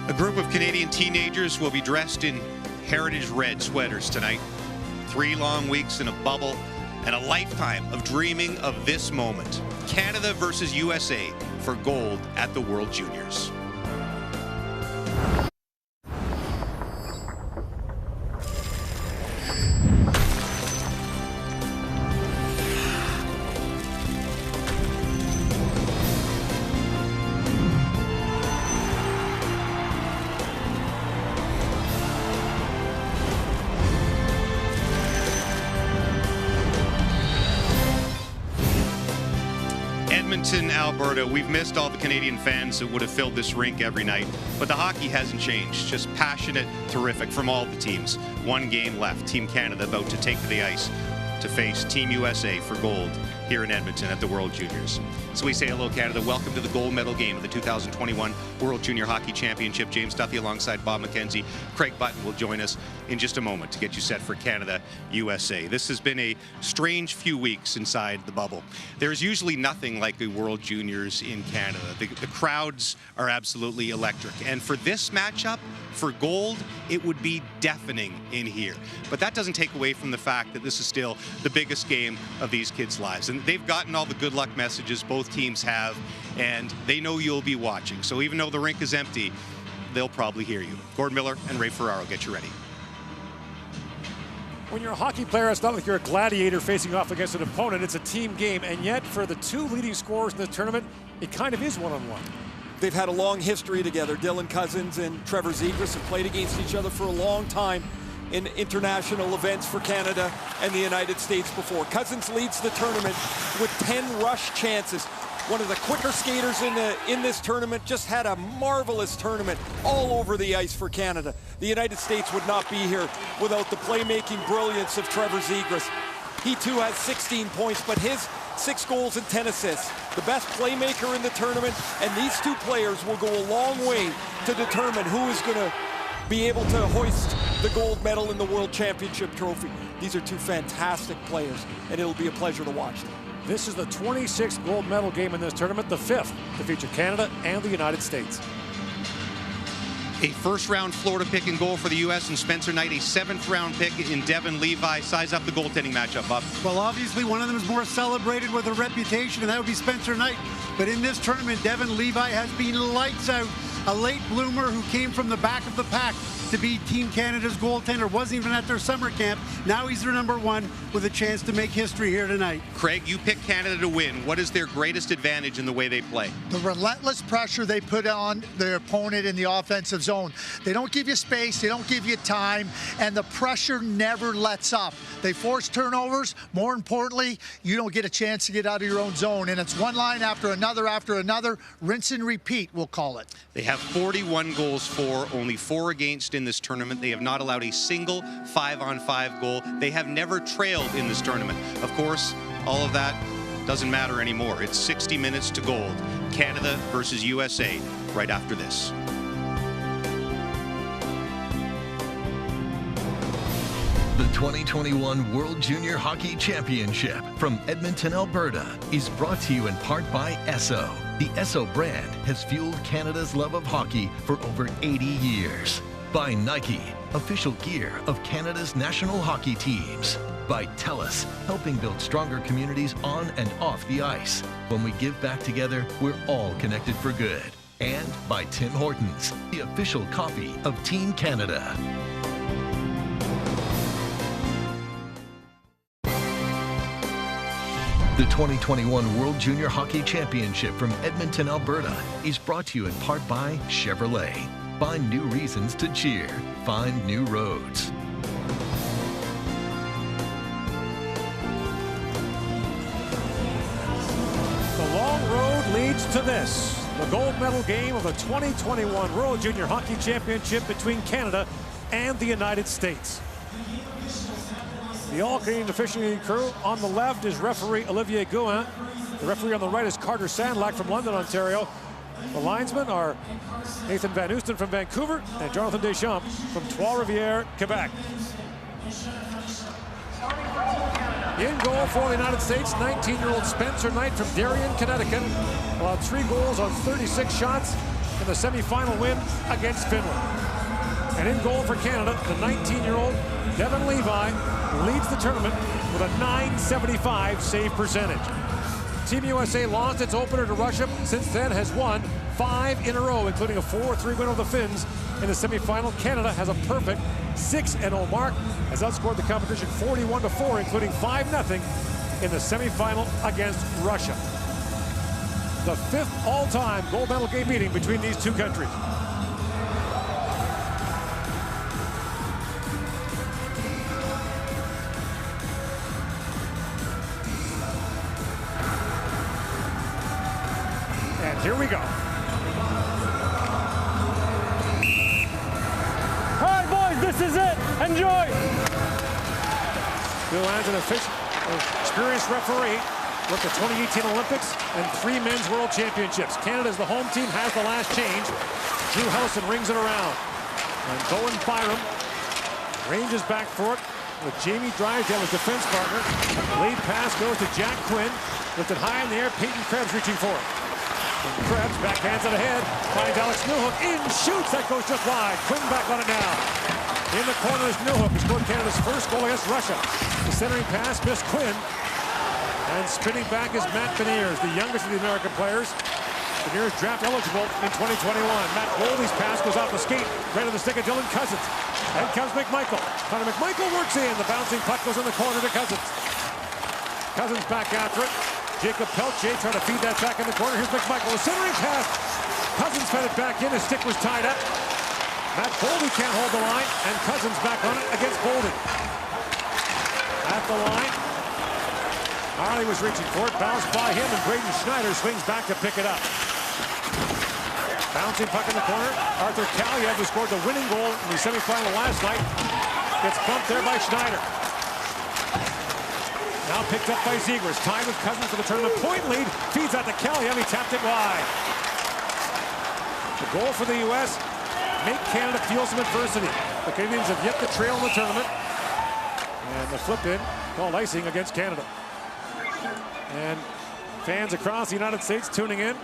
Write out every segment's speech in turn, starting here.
A group of Canadian teenagers will be dressed in heritage red sweaters tonight. 3 long weeks in a bubble and a lifetime of dreaming of this moment. Canada versus USA for gold at the World Juniors. Edmonton, Alberta. We've missed all the Canadian fans that would have filled this rink every night, but the hockey hasn't changed. Just passionate, terrific from all the teams. 1 game left. Team Canada about to take to the ice to face Team USA for gold here in Edmonton at the World Juniors. So we say hello, Canada. Welcome to the gold medal game of the 2021 World Junior Hockey Championship. James Duffy alongside Bob McKenzie. Craig Button will join us in just a moment to get you set for Canada, USA. This has been a strange few weeks inside the bubble. There's usually nothing like a World Juniors in Canada. The crowds are absolutely electric. And for this matchup, for gold, it would be deafening in here. But that doesn't take away from the fact that this is still the biggest game of these kids' lives. And they've gotten all the good luck messages both teams have, and they know you'll be watching. So even though the rink is empty, they'll probably hear you. Gordon Miller and Ray Ferraro get you ready. When you're a hockey player, it's not like you're a gladiator facing off against an opponent. It's a team game, and yet for the 2 leading scorers in the tournament, it kind of is one-on-one. They've had a long history together. Dylan Cousins and Trevor Zegras have played against each other for a long time in international events for Canada and the United States before. Cousins leads the tournament with 10 rush chances. One of the quicker skaters in this tournament, just had a marvelous tournament all over the ice for Canada. The United States would not be here without the playmaking brilliance of Trevor Zegras. He too has 16 points, but his 6 goals and 10 assists. The best playmaker in the tournament, and these 2 players will go a long way to determine who is going to be able to hoist the gold medal in the World Championship trophy. These are 2 fantastic players, and it'll be a pleasure to watch them. This is the 26th gold medal game in this tournament, the 5th to feature Canada and the United States. A first-round Florida pick and goal for the U.S. and Spencer Knight, a 7th-round pick in Devin Levi. Size up the goaltending matchup, Bob. Well, obviously, one of them is more celebrated with a reputation, and that would be Spencer Knight. But in this tournament, Devin Levi has been lights out. A late bloomer who came from the back of the pack to be Team Canada's goaltender. Wasn't even at their summer camp. Now he's their #1 with a chance to make history here tonight. Craig, you picked Canada to win. What is their greatest advantage in the way they play? The relentless pressure they put on their opponent in the offensive zone. They don't give you space, they don't give you time, and the pressure never lets up. They force turnovers. More importantly, you don't get a chance to get out of your own zone, and it's one line after another, rinse and repeat, we'll call it. They have 41 goals for, only 4 against in this tournament. They have not allowed a single 5-on-5 goal. They have never trailed in this tournament. Of course, all of that doesn't matter anymore. It's 60 minutes to gold. Canada versus USA right after this. The 2021 World Junior Hockey Championship from Edmonton, Alberta is brought to you in part by Esso. The Esso brand has fueled Canada's love of hockey for over 80 years. By Nike, official gear of Canada's national hockey teams. By TELUS, helping build stronger communities on and off the ice. When we give back together, we're all connected for good. And by Tim Hortons, the official coffee of Team Canada. The 2021 World Junior Hockey Championship from Edmonton, Alberta is brought to you in part by Chevrolet. Find new reasons to cheer. Find new roads. The long road leads to this, the gold medal game of the 2021 World Junior Hockey Championship between Canada and the United States. The all-Canadian officiating crew. On the left is referee Olivier Gouin. The referee on the right is Carter Sandlack from London, Ontario. The linesmen are Nathan Van Oosten from Vancouver and Jonathan Deschamps from Trois-Rivières, Quebec. In goal for the United States, 19-year-old Spencer Knight from Darien, Connecticut. Allowed 3 goals on 36 shots. in the semifinal win against Finland. And in goal for Canada, the 19-year-old Devin Levi leads the tournament with a .975 save percentage. Team USA lost its opener to Russia, since then has won 5 in a row, including a 4-3 win over the Finns in the semifinal. Canada has a perfect 6-0 mark, has outscored the competition 41-4, including 5-0 in the semifinal against Russia. The 5th all-time gold medal game meeting between these two countries. And here we go. All right, boys, this is it. Enjoy. Bill Ann's an experienced referee, worked the 2018 Olympics and 3 men's world championships. Canada's the home team, has the last change. Drew Hellison rings it around. And Bowen Byram ranges back for it with Jamie Drysdale as defense partner. Lead pass goes to Jack Quinn. Lifted high in the air, Peyton Krebs reaching for it. And Krebs backhands it ahead, finds Alex Newhook, in, shoots, that goes just wide. Quinn back on it now. In the corner is Newhook, who scored Canada's first goal against Russia. The centering pass missed Quinn. And spinning back is Matt Beniers, the youngest of the American players. Beniers draft eligible in 2021. Matt Boldy's pass goes off the skate, right on the stick of Dylan Cousins. And comes McMichael. Connor McMichael works in. The bouncing puck goes in the corner to Cousins. Cousins back after it. Jacob Pelche trying to feed that back in the corner. Here's McMichael, a centering pass. Cousins fed it back in. His stick was tied up. Matt Boldy can't hold the line, and Cousins back on it against Boldy. At the line, Harley was reaching for it, bounced by him, and Braden Schneider swings back to pick it up. Bouncing puck in the corner. Arthur Kaliev, who scored the winning goal in the semifinal last night, gets bumped there by Schneider. Now picked up by Zegras, tied with Cousins for the tournament point lead. Feeds out to Kaliev, he tapped it wide. The goal for the U.S., make Canada feel some adversity. The Canadians have yet to trail in the tournament. And the flip in, called icing against Canada. And fans across the United States tuning in.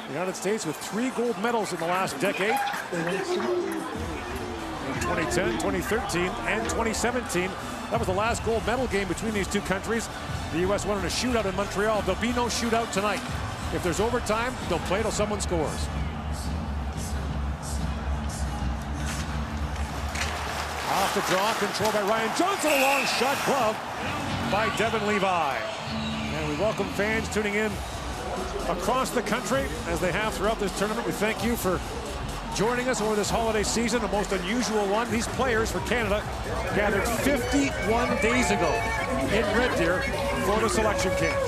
The United States with 3 gold medals in the last decade. In 2010, 2013, and 2017. That was the last gold medal game between these two countries. The U.S. won in a shootout in Montreal. There'll be no shootout tonight. If there's overtime, they'll play till someone scores. Off the draw, controlled by Ryan Johnson. A long shot glove by Devin Levi. And we welcome fans tuning in across the country, as they have throughout this tournament. We thank you for joining us over this holiday season, a most unusual one. These players for Canada gathered 51 days ago in Red Deer for the selection camp.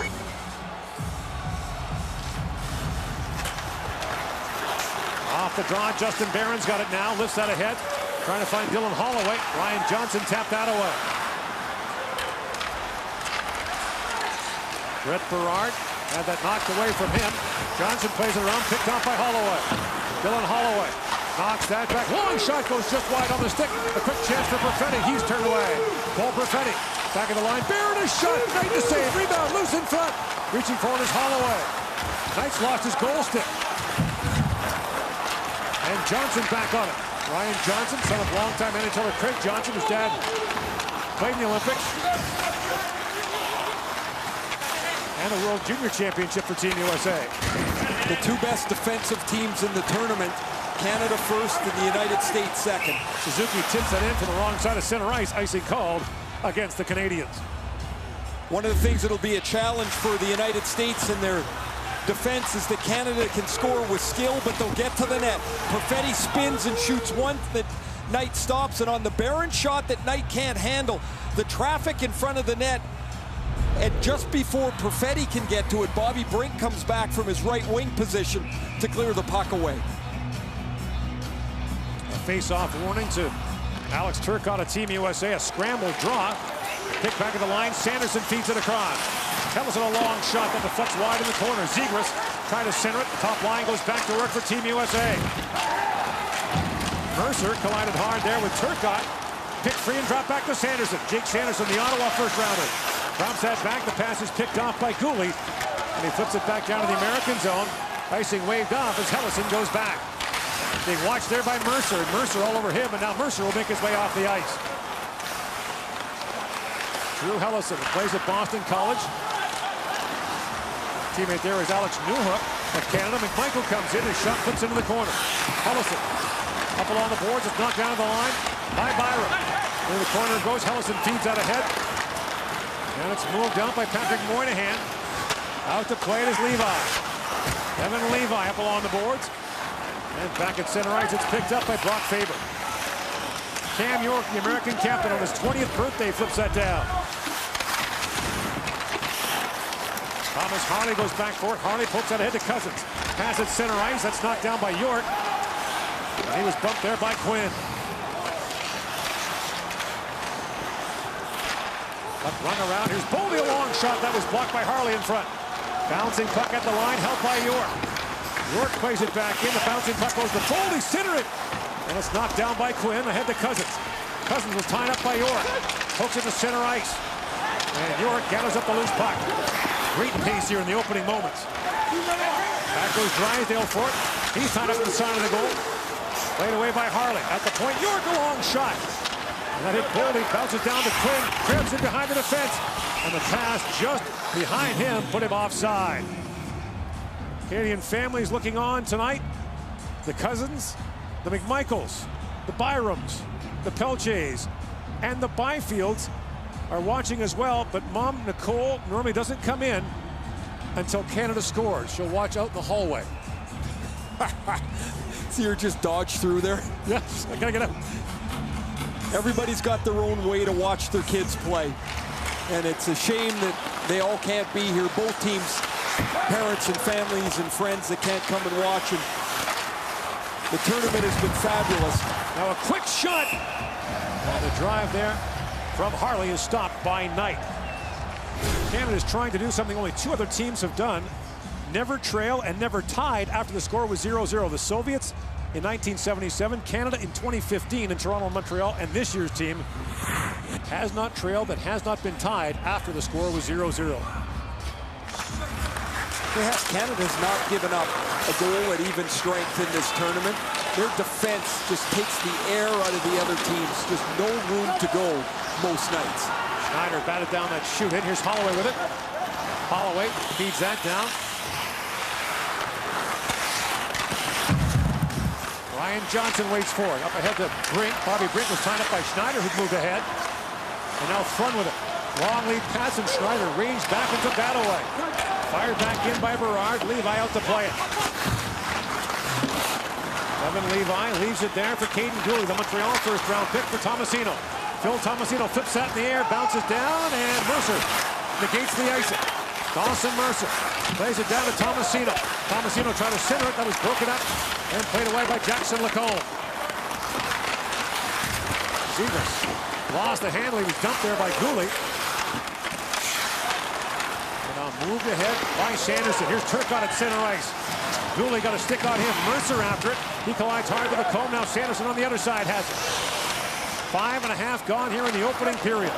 Off the draw, Justin Barron's got it now, lifts that ahead, trying to find Dylan Holloway. Ryan Johnson tapped that away. Brett Berard had that knocked away from him. Johnson plays it around, picked off by Holloway. Dylan Holloway knocks that back. Long shot goes just wide on the stick. A quick chance for Perfetti. He's turned away. Paul Perfetti back of the line. Barron is shot. Knight to save. Rebound loose in front. Reaching for it is Holloway. Knight's lost his goal stick. And Johnson back on it. Ryan Johnson, son of longtime NHLer Craig Johnson. His dad played in the Olympics. And a World Junior Championship for Team USA. The 2 best defensive teams in the tournament, Canada first and the United States second. Suzuki tips that in from the wrong side of center ice. Icing called against the Canadians. One of the things that'll be a challenge for the United States in their defense is that Canada can score with skill, but they'll get to the net. Perfetti spins and shoots one that Knight stops, and on the Barron shot that Knight can't handle, the traffic in front of the net. And just before Perfetti can get to it, Bobby Brink comes back from his right wing position to clear the puck away. A face-off warning to Alex Turcotte of Team USA. A scramble draw. Pick back of the line. Sanderson feeds it across. Hellison a long shot that deflects wide in the corner. Zegras trying to center it. The top line goes back to work for Team USA. Mercer collided hard there with Turcotte. Picked free and dropped back to Sanderson. Jake Sanderson, the Ottawa first-rounder. Drops that back. The pass is picked off by Gooley. And he flips it back down to the American zone. Icing waved off as Hellison goes back. Being watched there by Mercer. Mercer all over him, and now Mercer will make his way off the ice. Drew Hellison plays at Boston College. Teammate there is Alex Newhook of Canada. McMichael comes in, his shot flips into the corner. Hellison up along the boards, it's knocked down the line by Byram. In the corner it goes, Hellison feeds out ahead. And it's moved out by Patrick Moynihan. Out to play it is Levi. Evan Levi up along the boards. And back at center ice, it's picked up by Brock Faber. Cam York, the American captain, on his 20th birthday, flips that down. Thomas Harley goes back for it. Harley pokes out ahead to Cousins. Pass at center ice, that's knocked down by York. And he was bumped there by Quinn. Up run around, here's Boldy, a long shot, that was blocked by Harley in front. Bouncing puck at the line, helped by York. York plays it back in, the bouncing puck goes to Boldy, center it! And it's knocked down by Quinn, ahead to Cousins. Cousins was tied up by York. Hooks it to center ice. And York gathers up the loose puck. Great pace here in the opening moments. Back goes Drysdale for it. He's tied up at the side of the goal. Played away by Harley. At the point, York, a long shot. And that hit Boldy, bounces down to Quinn. Cribs it behind the defense. And the pass just behind him put him offside. Canadian families looking on tonight. The Cousins, the McMichaels, the Byrams, the Pelches, and the Byfields are watching as well, but Mom Nicole normally doesn't come in until Canada scores. She'll watch out in the hallway. So you're just dodged through there? Yes, I gotta get out. Everybody's got their own way to watch their kids play. And it's a shame that they all can't be here. Both teams, parents and families and friends that can't come and watch. And the tournament has been fabulous. Now a quick shot. And the drive there from Harley is stopped by Knight. Canada is trying to do something only two other teams have done. Never trail and never tied after the score was 0-0. The Soviets in 1977, Canada in 2015 in Toronto and Montreal, and this year's team has not trailed and has not been tied after the score was 0-0. Canada's not given up a goal at even strength in this tournament. Their defense just takes the air out of the other teams. Just no room to go most nights. Schneider batted down that shoot in. Here's Holloway with it. Holloway feeds that down. Ryan Johnson waits for it. Up ahead to Brink. Bobby Brink was tied up by Schneider, who'd moved ahead. And now Front with it. Long lead pass, and Schneider ranged back into Bataway. Fired back in by Berard. Levi out to play it. Evan Levi leaves it there for Caden Gooley, the Montreal first-round pick for Tomasino. Phil Tomasino flips that in the air, bounces down, and Mercer negates the icing. Dawson Mercer plays it down to Tomasino. Tomasino tried to center it, that was broken up and played away by Jackson Lacombe. Zegras lost the handle, he was dumped there by Gooley. And now moved ahead by Sanderson. Here's Turcotte at center ice. Gooley got a stick on him. Mercer after it. He collides hard to Lacombe. Now Sanderson on the other side has it. 5.5 gone here in the opening period.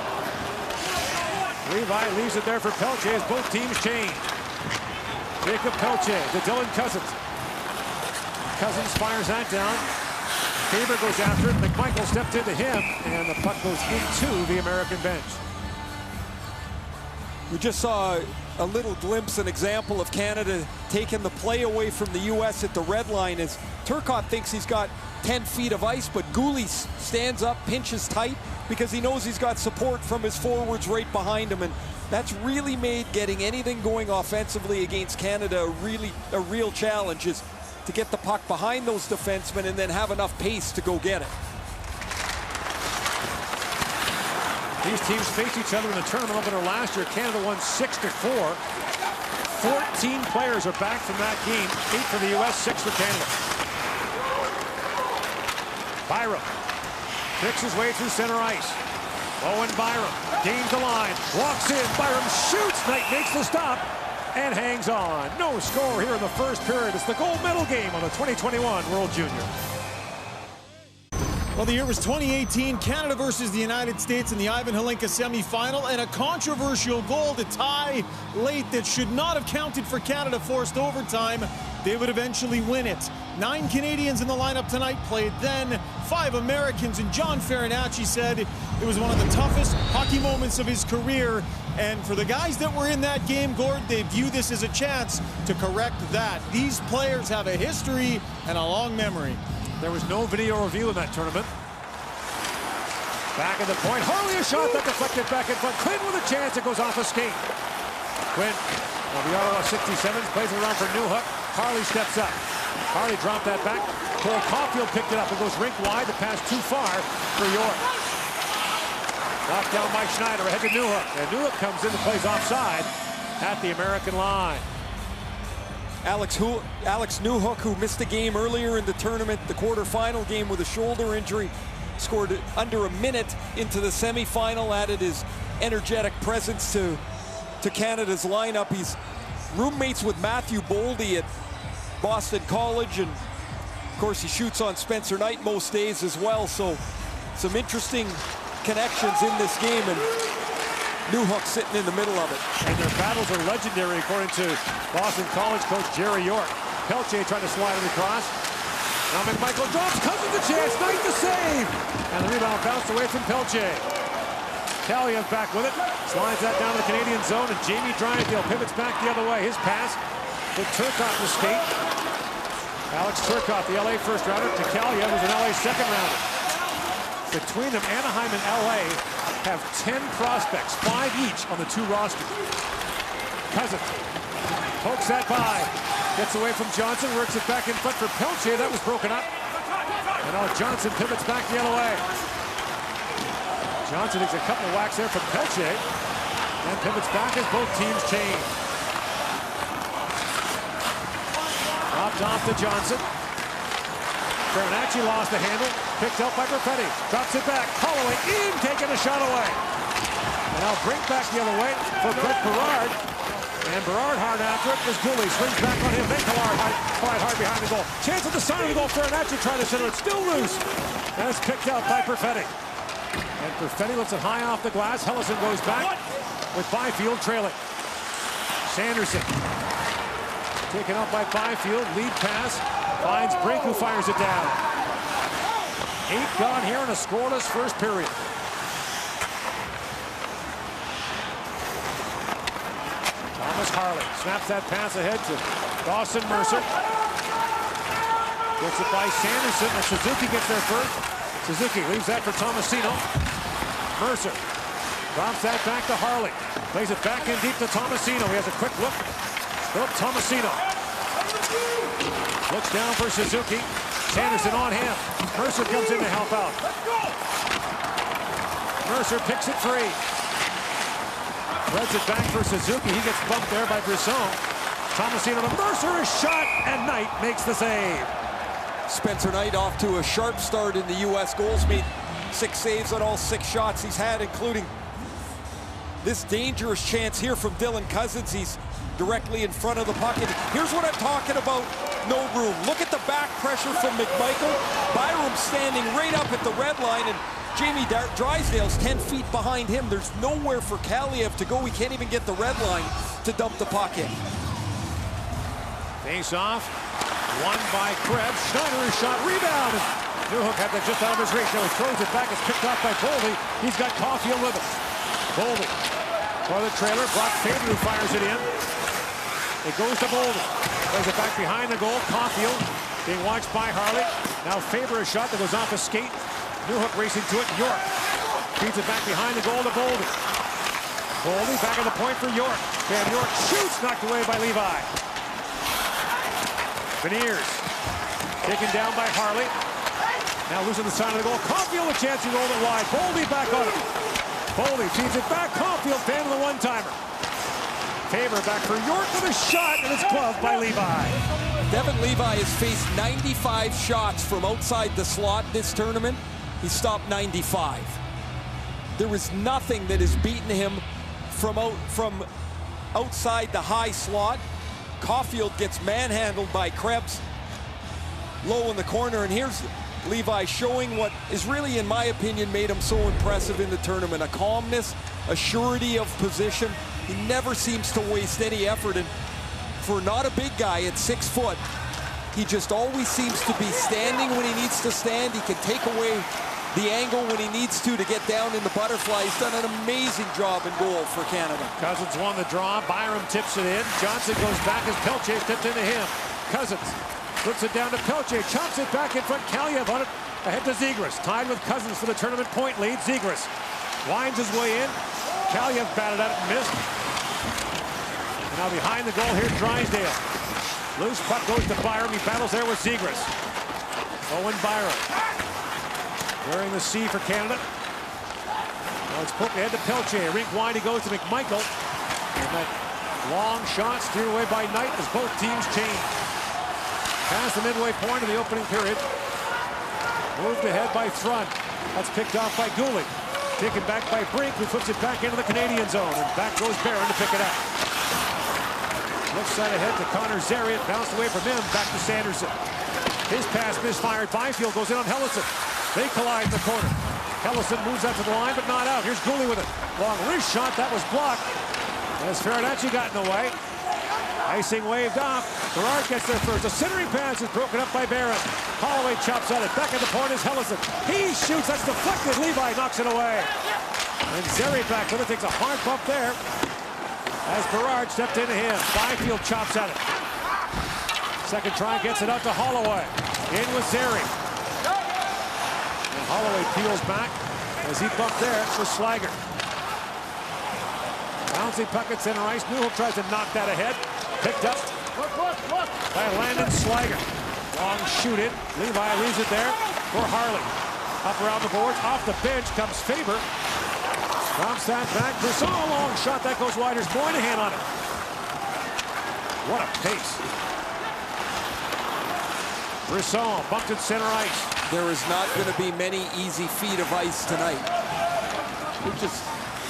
Levi leaves it there for Pelche as both teams change. Jacob Pelche to Dylan Cousins. Cousins fires that down. Faber goes after it. McMichael stepped into him, and the puck goes into the American bench. We just saw a little glimpse, an example of Canada taking the play away from the U.S. at the red line as Turcotte thinks he's got 10 feet of ice, but Gooley stands up, pinches tight, because he knows he's got support from his forwards right behind him, and that's really made getting anything going offensively against Canada a real challenge, is to get the puck behind those defensemen and then have enough pace to go get it. These teams faced each other in the tournament opener last year. Canada won 6-4. 14 players are back from that game. 8 for the U.S., 6 for Canada. Byram picks his way through center ice. Owen Byram gains the line, walks in, Byram shoots, Knight makes the stop and hangs on. No score here in the first period. It's the gold medal game on the 2021 World Junior. Well, the year was 2018, Canada versus the United States in the Ivan Hlinka semifinal, and a controversial goal to tie late that should not have counted for Canada forced overtime. they would eventually win it. 9 Canadians in the lineup tonight played then, 5 Americans, and John Farinacci said it was one of the toughest hockey moments of his career. And for the guys that were in that game, Gord, they view this as a chance to correct that. These players have a history and a long memory. There was no video review in that tournament. Back at the point, Harley a shot that deflected back in front. Quinn with a chance, it goes off a skate. Quinn, the Ottawa 67s, plays it around for Newhook. Harley steps up. Harley dropped that back. Cole Caulfield picked it up. It goes rink wide. The pass too far for York. Knocked down by Schneider, ahead to Newhook. And Newhook comes in and plays offside at the American line. Alex Newhook, who missed a game earlier in the tournament, the quarterfinal game with a shoulder injury, scored under a minute into the semifinal, added his energetic presence to Canada's lineup. He's roommates with Matthew Boldy at Boston College, and of course he shoots on Spencer Knight most days as well, so some interesting connections in this game, and Newhook sitting in the middle of it. And their battles are legendary, according to Boston College coach Jerry York. Pelche trying to slide it across. Now McMichael drops, Cousins a chance, Knight the save! And the rebound bounced away from Pelche. Kaliev back with it, slides that down to the Canadian zone, and Jamie Drysdale pivots back the other way. His pass with Turcotte to skate. Alex Turcotte, the LA first rounder, to Kaliev, who's an LA second rounder. Between them, Anaheim and LA have 10 prospects, 5 each on the 2 rosters. Cousins pokes that by, gets away from Johnson, works it back in front for Pelche. That was broken up. And now Johnson pivots back the other way. Johnson takes a couple of whacks there from Pelche and pivots back as both teams change. Dropped off to Johnson. Farinacci lost the handle, picked up by Perfetti. Drops it back, Holloway in, taking a shot away. And now brink back the other way for Brett Berard. And Berard hard after it as Gooley swings back on him. Then Collard hard behind the goal. Chance at the side of the goal. Farinacci trying to center it, still loose. And it's picked out by Perfetti. And Perfetti lifts it high off the glass. Hellison goes back with Byfield trailing. Sanderson taken up by Byfield, lead pass. Finds Brink, who fires it down. 8 gone here in a scoreless first period. Thomas Harley snaps that pass ahead to Dawson Mercer. Gets it by Sanderson, and Suzuki gets there first. Suzuki leaves that for Tomasino. Mercer drops that back to Harley. Plays it back in deep to Tomasino. He has a quick look. Philip Tomasino. Looks down for Suzuki. Sanderson on him. Mercer comes in to help out. Mercer picks it free. Threads it back for Suzuki. He gets bumped there by Brisson. Tomasino to Mercer, is shot, and Knight makes the save. Spencer Knight off to a sharp start in the U.S. goals. Made 6 saves on all 6 shots he's had, including this dangerous chance here from Dylan Cousins. He's directly in front of the puck. And here's what I'm talking about. No room. Look at the back pressure from McMichael. Byram standing right up at the red line, and Jamie Drysdale's 10 feet behind him. There's nowhere for Kaliev to go. He can't even get the red line to dump the puck in. Face off. Won by Krebs. Schneider is shot. Rebound. Newhook had that just out of his reach. Now he throws it back. It's picked off by Boldy. He's got Caulfield with him. Boldy for the trailer. Brock Faber, who fires it in. It goes to Boldy. Plays it back behind the goal. Caulfield being watched by Harley. Now Faber, a shot that goes off a skate. Newhook racing to it. York feeds it back behind the goal to Boldy. Boldy back at the point for York. Van York shoots, knocked away by Levi. Beniers taken down by Harley. Now losing the side of the goal. Caulfield a chance to roll it wide. Boldy back on it. Boldy feeds it back. Caulfield fan with a one-timer. Faber back for York with a shot, and it's gloved by Levi. Devin Levi has faced 95 shots from outside the slot this tournament. He stopped 95. There is nothing that has beaten him from outside the high slot. Caulfield gets manhandled by Krebs low in the corner, and here's Levi showing what is really, in my opinion, made him so impressive in the tournament. A calmness, a surety of position. He never seems to waste any effort, and for not a big guy at 6 foot, he just always seems to be standing when he needs to stand. He can take away the angle when he needs to get down in the butterfly. He's done an amazing job in goal for Canada. Cousins won the draw. Byram tips it in. Johnson goes back as Pelche tipped into him. Cousins puts it down to Pelche. Chops it back in front. Kaliev on it. Ahead to Zegras. Tied with Cousins for the tournament point lead. Zegras winds his way in. Kaliev batted at it and missed. And now behind the goal, here's Drysdale. Loose puck goes to Byram. He battles there with Zegras. Owen Byram. Wearing the C for Canada. Now it's poked ahead to Pelche. Rink wide, he goes to McMichael. And that long shot steered away by Knight as both teams change. Past the midway point of the opening period. Moved ahead by Thrun. That's picked off by Gooley. Taken back by Brink, who flips it back into the Canadian zone. And back goes Barron to pick it up. Left side ahead to Connor Zarian. Bounced away from him. Back to Sanderson. His pass misfired. Byfield goes in on Hellison. They collide in the corner. Hellison moves up to the line, but not out. Here's Gooley with it. Long wrist shot. That was blocked. As Farinacci got in the way. Icing waved off. Gerard gets there first. The centering pass is broken up by Barron. Holloway chops at it. Back at the point is Hellison. He shoots. That's deflected. Levi knocks it away. And Zeri back with it. Takes a hard bump there. As Gerard stepped into him. Byfield chops at it. Second try gets it out to Holloway. In with Zeri. And Holloway peels back as he bumped there for Slager. Bouncy puck at center ice. Newhook tries to knock that ahead. Picked up by Landon Slager. Long shoot it. Levi leaves it there for Harley. Up around the boards. Off the bench comes Faber. Drops that back. Brisson, long shot. That goes wide. There's Moynihan on it. What a pace. Brisson bumped at center ice. There is not going to be many easy feet of ice tonight.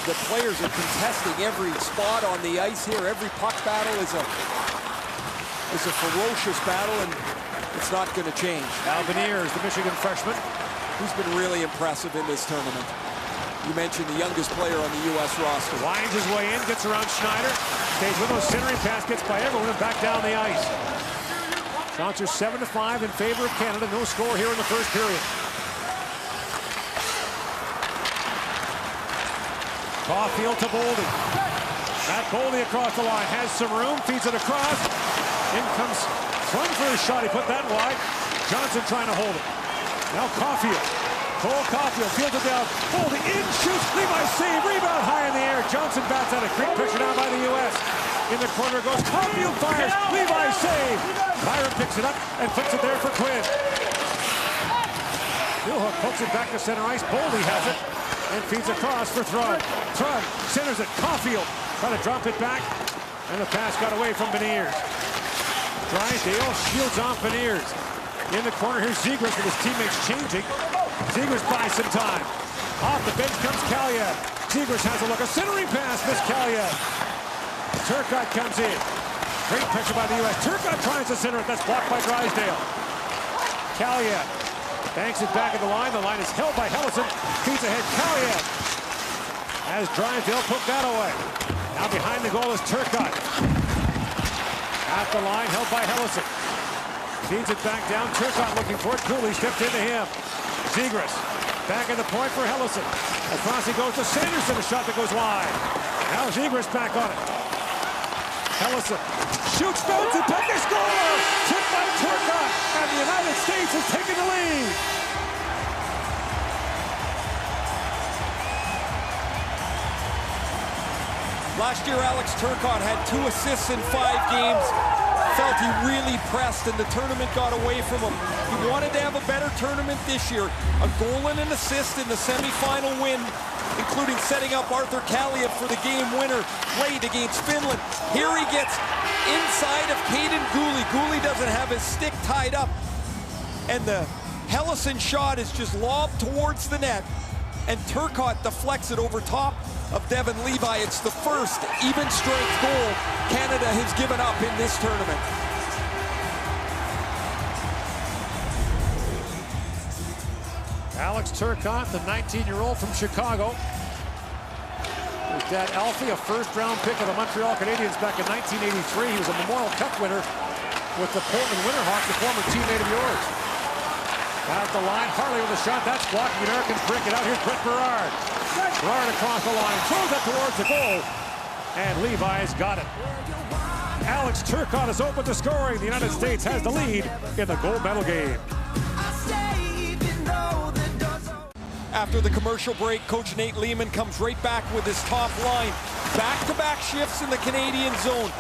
The players are contesting every spot on the ice here. Every puck battle is a ferocious battle, and it's not going to change. Albaniers, the Michigan freshman, who's been really impressive in this tournament. You mentioned the youngest player on the U.S. roster. Winds his way in, gets around Schneider. Stays with those centering pass, gets by everyone and back down the ice. Shots are 7-5 in favor of Canada. No score here in the first period. Caulfield to Boldy. Matt Boldy across the line. Has some room. Feeds it across. In comes Thrun for his shot. He put that wide. Johnson trying to hold it. Now Caulfield. Cole Caulfield fields it down. Boldy in, shoots. Levi save. Rebound high in the air. Johnson bats at it. Great pressure down by the U.S. In the corner goes Caulfield. Fires. Levi save. Byron picks it up and flips it there for Quinn. Newhook pokes it back to center ice. Boldy has it. And feeds across for Thrun. Thrun centers it. Caulfield trying to drop it back. And the pass got away from Beniers. Drysdale shields off Beniers. In the corner, here's Zegras with his teammates changing. Zegras buys some time. Off the bench comes Kaliev. Zegras has a look. A centering pass. Miss Kaliev. Turcotte comes in. Great pressure by the U.S. Turcotte tries to center it. That's blocked by Drysdale. Kaliev banks it back at the line. The line is held by Hellison. Feeds ahead Kaliev. As Drysdale poked that away. Now behind the goal is Turcotte. At the line, held by Hellison. Feeds it back down. Turcotte looking for it. Cooley stepped into him. Zegras back at the point for Hellison. Across he goes to Sanderson. A shot that goes wide. Now Zegras back on it. Hellison shoots, bounces, puck, they score! Tipped by Turcotte, and the United States has taken the lead. Last year, Alex Turcotte had 2 assists in 5 games. Felt he really pressed, and the tournament got away from him. He wanted to have a better tournament this year. A goal and an assist in the semifinal win, including setting up Arthur Kaliev for the game winner late against Finland. Here he gets inside of Caden Gooley. Gooley doesn't have his stick tied up, and the Hellison shot is just lobbed towards the net, and Turcotte deflects it over top of Devin Levi. It's the first even strength goal Canada has given up in this tournament. Alex Turcotte, the 19-year-old from Chicago. His dad, Alfie, a first-round pick of the Montreal Canadiens back in 1983. He was a Memorial Cup winner with the Portland Winterhawks, a former teammate of yours. At the line, Harley with a shot. That's blocked. The Americans break it out. Here's Brett Berard. Berard across the line, throws it towards the goal. And Levi's got it. Alex Turcotte has opened the scoring. The United States has the lead in the gold medal game. After the commercial break, Coach Nate Lehman comes right back with his top line. Back-to-back shifts in the Canadian zone.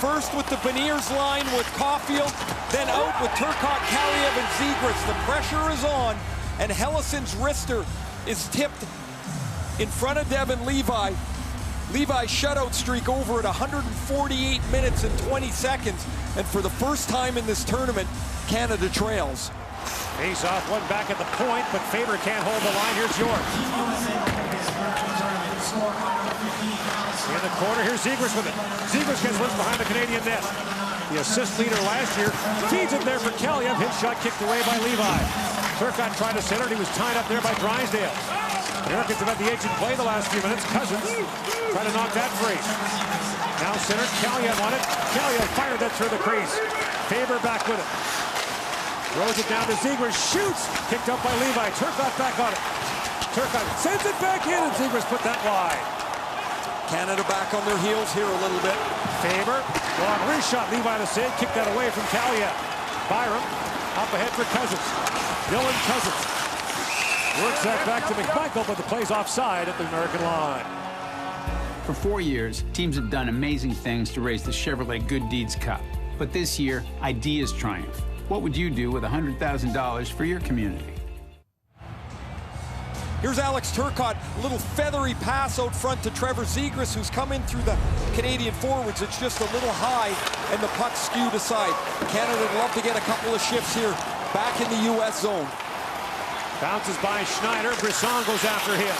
First with the Beniers line with Caulfield, then out with Turcotte, Kaliev, and Zegras. The pressure is on, and Hellison's wrister is tipped in front of Devin Levi. Levi's shutout streak over at 148 minutes and 20 seconds. And for the first time in this tournament, Canada trails. Face-off, one back at the point, but Faber can't hold the line. Here's York. In the corner, here's Zegras with it. Zegras gets loose behind the Canadian net. The assist leader last year feeds it there for Kaliev. His shot kicked away by Levi. Turcotte tried to center it. He was tied up there by Drysdale. Americans have had the edge in play the last few minutes. Cousins trying to knock that free. Now centered, Kaliev on it. Kaliev fired that through the crease. Faber back with it. Throws it down to Zegras, shoots! Kicked up by Levi. Turcotte back on it. Turcotte sends it back in, and Zegras put that wide. Canada back on their heels here a little bit. Faber, long reshot. Levi to save. Kicked that away from Kaliev. Byram up ahead for Cousins. Dylan Cousins works that back to McMichael, but the play's offside at the American line. For 4 years, teams have done amazing things to raise the Chevrolet Good Deeds Cup. But this year, ideas triumph. What would you do with $100,000 for your community? Here's Alex Turcotte, a little feathery pass out front to Trevor Zegras, who's come in through the Canadian forwards. It's just a little high, and the puck skewed aside. Canada would love to get a couple of shifts here, back in the U.S. zone. Bounces by Schneider. Brisson goes after him.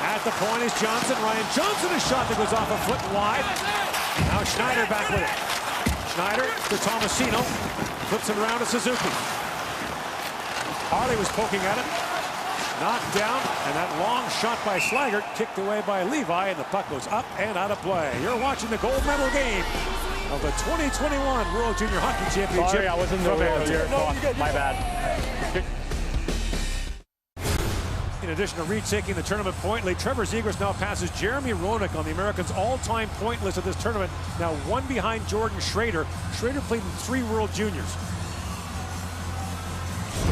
At the point is Johnson. Ryan Johnson, a shot that goes off a foot wide. Now Schneider back with it. Schneider to Tomasino. Flips it around to Suzuki. Harley was poking at it. Knocked down, and that long shot by Slaggert kicked away by Levi, and the puck goes up and out of play. You're watching the gold medal game of the 2021 World Junior Hockey Championship. Sorry, I wasn't earlier. My bad. In addition to retaking the tournament point lead, Trevor Zegras now passes Jeremy Roenick on the Americans' all-time point list of this tournament. Now one behind Jordan Schrader. Schrader played in 3 World Juniors.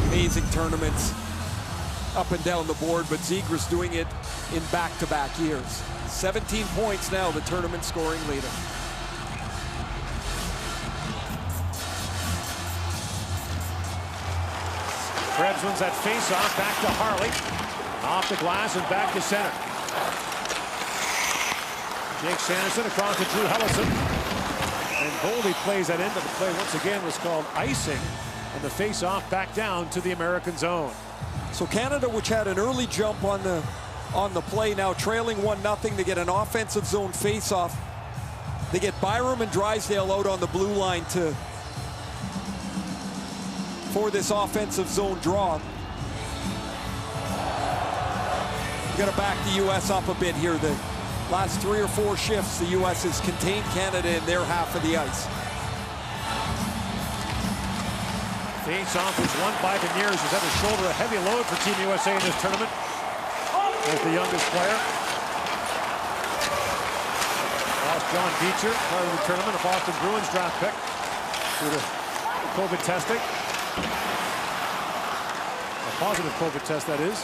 Amazing tournaments up and down the board, but Zegras doing it in back-to-back years. 17 points now, the tournament scoring leader. Krebs wins that face-off, back to Harley. Off the glass and back to center. Jake Sanderson across to Drew Hellison. And Goldie plays that in, but the play once again was called icing. And the face-off back down to the American zone. So Canada, which had an early jump on the play, now trailing 1-0, they get an offensive zone face-off. They get Byram and Drysdale out on the blue line for this offensive zone draw. We've got to back the U.S. up a bit here. The last 3 or 4 shifts, the U.S. has contained Canada in their half of the ice. Face-off was won by Beniers, who's had to shoulder a heavy load for Team USA in this tournament. As the youngest player. Lost John Beecher, part of the tournament, a Boston Bruins draft pick due to COVID testing. A positive COVID test, that is.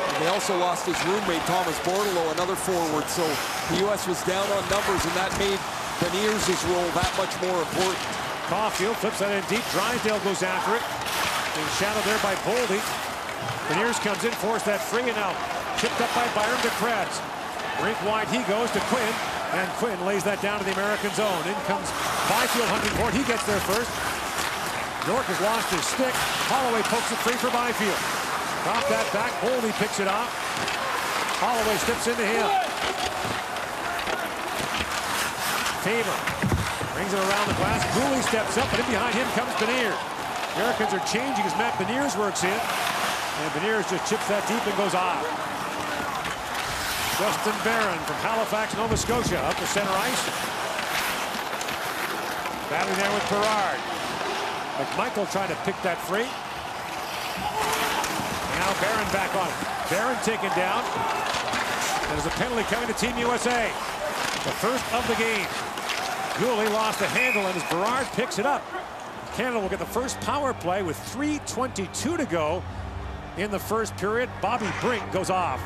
And they also lost his roommate, Thomas Bordelot, another forward. So the U.S. was down on numbers, and that made Beniers' role that much more important. Caulfield flips that in deep. Drysdale goes after it. Being shadowed there by Boldy. Beniers comes in, forced that free, and now chipped up by Byram to Krebs. Rink wide he goes to Quinn, and Quinn lays that down to the American zone. In comes Byfield hunting for it. He gets there first. York has lost his stick. Holloway pokes it free for Byfield. Drop that back. Boldy picks it off. Holloway steps into him. Faber brings it around the glass. Cooley steps up, and in behind him comes Beniers. Americans are changing as Matt Beniers works in. And Beniers just chips that deep and goes off. Justin Barron from Halifax, Nova Scotia, up to center ice. Battling there with Berard. McMichael trying to pick that free. Now Barron back on it. Barron taken down. There's a penalty coming to Team USA. The first of the game. Gooley lost the handle, and as Berard picks it up, Canada will get the first power play with 3:22 to go in the first period. Bobby Brink goes off.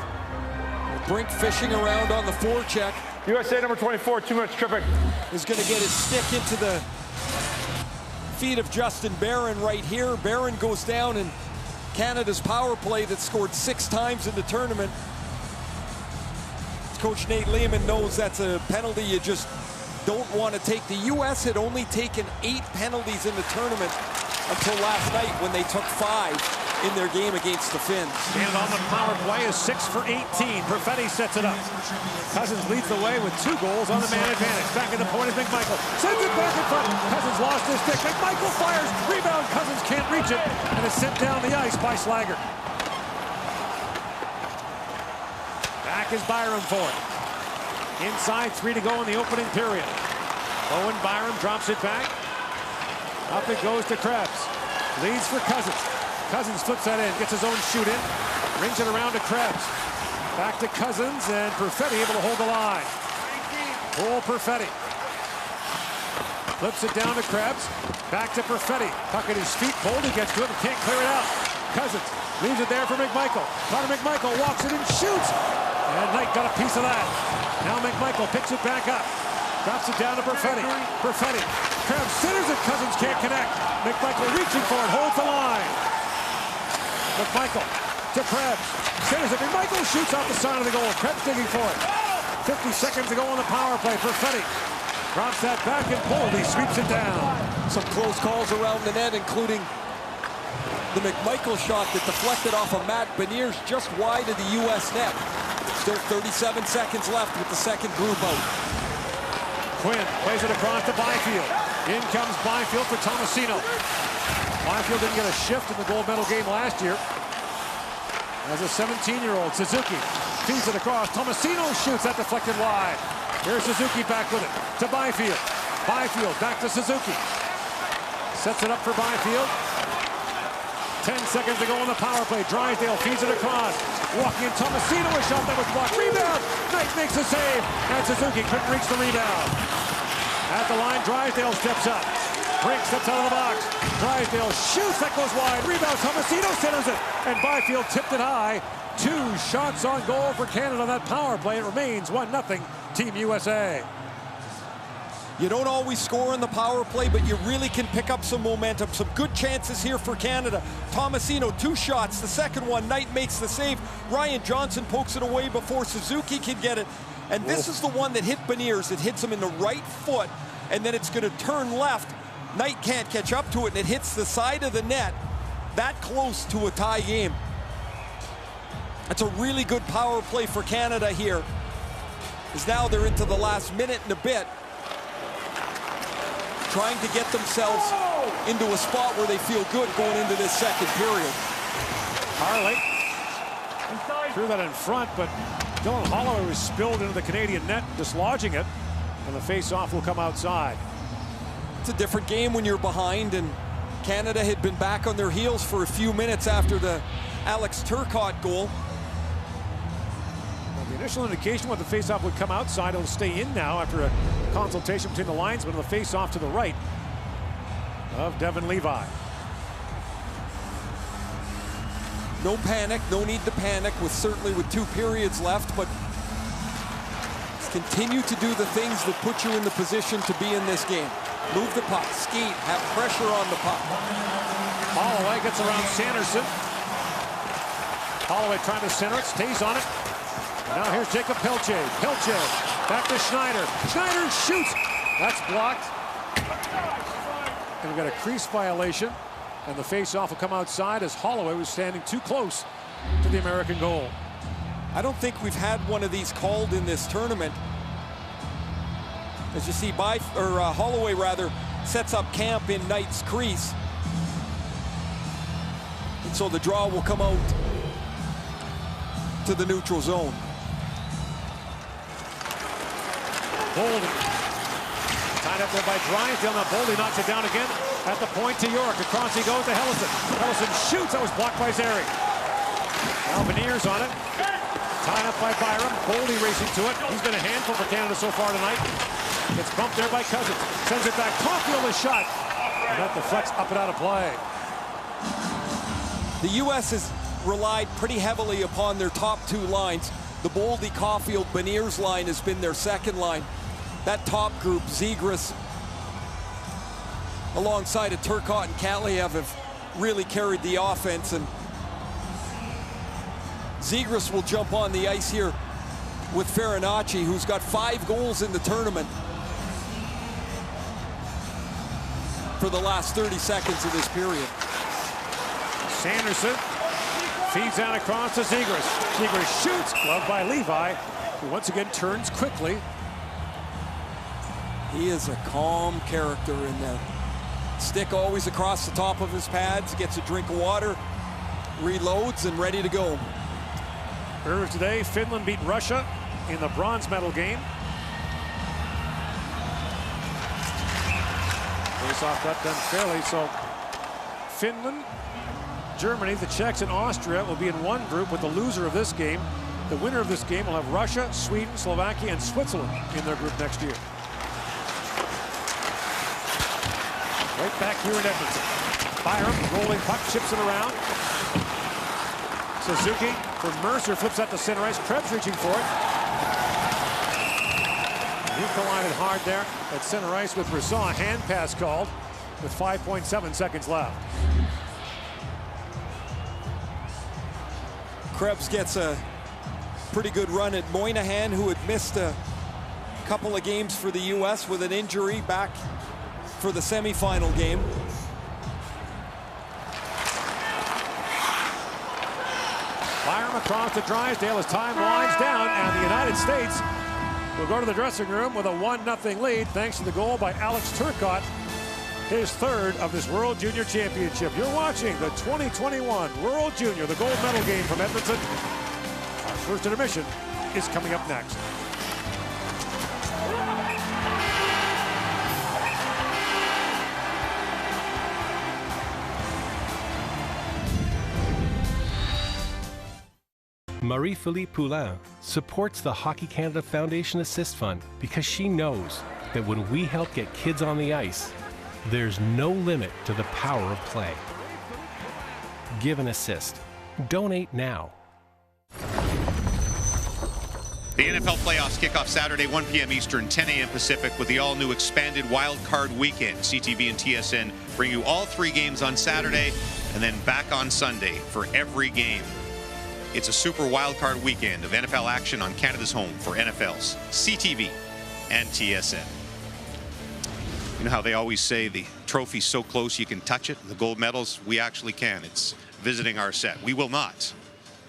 Brink fishing around on the forecheck. USA number 24, 2 minutes tripping. Is going to get his stick into the feet of Justin Barron right here. Barron goes down, and Canada's power play that scored 6 times in the tournament. Coach Nate Lehman knows that's a penalty you just don't want to take. The U.S. had only taken 8 penalties in the tournament until last night when they took 5 in their game against the Finns. And on the power play is 6 for 18. Perfetti sets it up. Cousins leads the way with 2 goals on the man advantage. Back at the point is McMichael. Sends it back in front. Cousins lost his stick. McMichael fires. Rebound. Cousins can't reach it. And is sent down the ice by Slager. Back is Byram for it. Inside, 3 to go in the opening period. Owen Byram drops it back. Up it goes to Krebs. Leads for Cousins. Cousins flips that in, gets his own shoot in, rings it around to Krebs. Back to Cousins, and Perfetti able to hold the line. Cole Perfetti. Flips it down to Krebs. Back to Perfetti. Puck at his feet. Boldy gets to it and can't clear it out. Cousins leaves it there for McMichael. Connor McMichael walks it and shoots. And Knight got a piece of that. Now McMichael picks it back up. Drops it down to Perfetti. Perfetti. Krebs centers it. Cousins can't connect. McMichael reaching for it. Holds the line. McMichael to Krebs. Centers it. McMichael shoots off the side of the goal. Krebs digging for it. 50 seconds to go on the power play. Perfetti drops that back, and Boldy sweeps it down. Some close calls around the net, including the McMichael shot that deflected off of Matt Beniers just wide of the U.S. net. Still 37 seconds left with the second group out. Quinn plays it across to Byfield. In comes Byfield for Tomasino. Byfield didn't get a shift in the gold medal game last year. As a 17-year-old, Suzuki feeds it across. Tomasino shoots that deflected wide. Here's Suzuki back with it to Byfield. Byfield back to Suzuki. Sets it up for Byfield. 10 seconds to go on the power play. Drysdale feeds it across. Walking in Tomasino, a shot that was blocked. Rebound. Knight makes a save. And Suzuki couldn't reach the rebound. At the line, Drysdale steps up. Brink steps out of the box. Drysdale shoots. That goes wide. Rebound. Tomasino centers it. And Byfield tipped it high. 2 shots on goal for Canada on that power play. It remains 1-0 Team USA. You don't always score on the power play, but you really can pick up some momentum. Some good chances here for Canada. Tomasino, 2 shots. The second one, Knight makes the save. Ryan Johnson pokes it away before Suzuki can get it. And this is the one that hit Beniers. It hits him in the right foot, and then it's going to turn left. Knight can't catch up to it, and it hits the side of the net. That close to a tie game. That's a really good power play for Canada here. As now they're into the last minute and a bit, trying to get themselves into a spot where they feel good going into this second period. Harley threw that in front, but Dylan Holloway was spilled into the Canadian net, dislodging it, and the face-off will come outside. It's a different game when you're behind, and Canada had been back on their heels for a few minutes after the Alex Turcotte goal. The initial indication was the face-off would come outside. It'll stay in now after a consultation between the linesmen. The face-off to the right of Devin Levi. No panic, no need to panic, certainly with 2 periods left, but continue to do the things that put you in the position to be in this game. Move the puck, skate, have pressure on the puck. Holloway gets around Sanderson. Holloway trying to center it, stays on it. Now here's Jacob Pelche. Pelche back to Schneider. Schneider shoots. That's blocked. And we've got a crease violation. And the face-off will come outside as Holloway was standing too close to the American goal. I don't think we've had one of these called in this tournament. As you see, Holloway rather sets up camp in Knight's crease. And so the draw will come out to the neutral zone. Boldy. Tied up there by Drysdale. Now Boldy knocks it down again at the point to York. Across he goes to Hellison. Hellison shoots. That was blocked by Zary. Now Beniers on it. Tied up by Byram. Boldy racing to it. He's been a handful for Canada so far tonight. Gets bumped there by Cousins. Sends it back. Caulfield is shot. And that deflects up and out of play. The U.S. has relied pretty heavily upon their top two lines. The Boldy, Caulfield, Beniers line has been their second line. That top group, Zegras, alongside of Turcotte and Kaliev, have really carried the offense. And Zegras will jump on the ice here with Farinacci, who's got 5 goals in the tournament for the last 30 seconds of this period. Sanderson feeds down across to Zegras. Zegras shoots, gloved by Levi, who once again turns quickly. He is a calm character in there. Stick always across the top of his pads, gets a drink of water, reloads, and ready to go. Earlier today, Finland beat Russia in the bronze medal game. Face-off got done fairly, so Finland, Germany, the Czechs, and Austria will be in one group with the loser of this game. The winner of this game will have Russia, Sweden, Slovakia, and Switzerland in their group next year. Right back here in Edmonton. Byram, rolling puck, chips it around. Suzuki for Mercer, flips out to center ice. Krebs reaching for it. He collided hard there at center ice with Rousseau. A hand pass called with 5.7 seconds left. Krebs gets a pretty good run at Moynihan, who had missed a couple of games for the U.S. with an injury, back for the semifinal game. Byram across to Drysdale as time winds down, and the United States will go to the dressing room with a 1-0 lead thanks to the goal by Alex Turcotte, his third of this World Junior Championship. You're watching the 2021 World Junior, the gold medal game from Edmonton. Our first intermission is coming up next. Marie-Philippe Poulin supports the Hockey Canada Foundation Assist Fund because she knows that when we help get kids on the ice, there's no limit to the power of play. Give an assist. Donate now. The NFL playoffs kick off Saturday, 1 p.m. Eastern, 10 a.m. Pacific, with the all-new expanded Wild Card Weekend. CTV and TSN bring you all 3 games on Saturday and then back on Sunday for every game. It's a super Wild Card weekend of NFL action on Canada's home for NFL's CTV and TSN. You know how they always say the trophy's so close you can touch it? The gold medals, we actually can. It's visiting our set. We will not.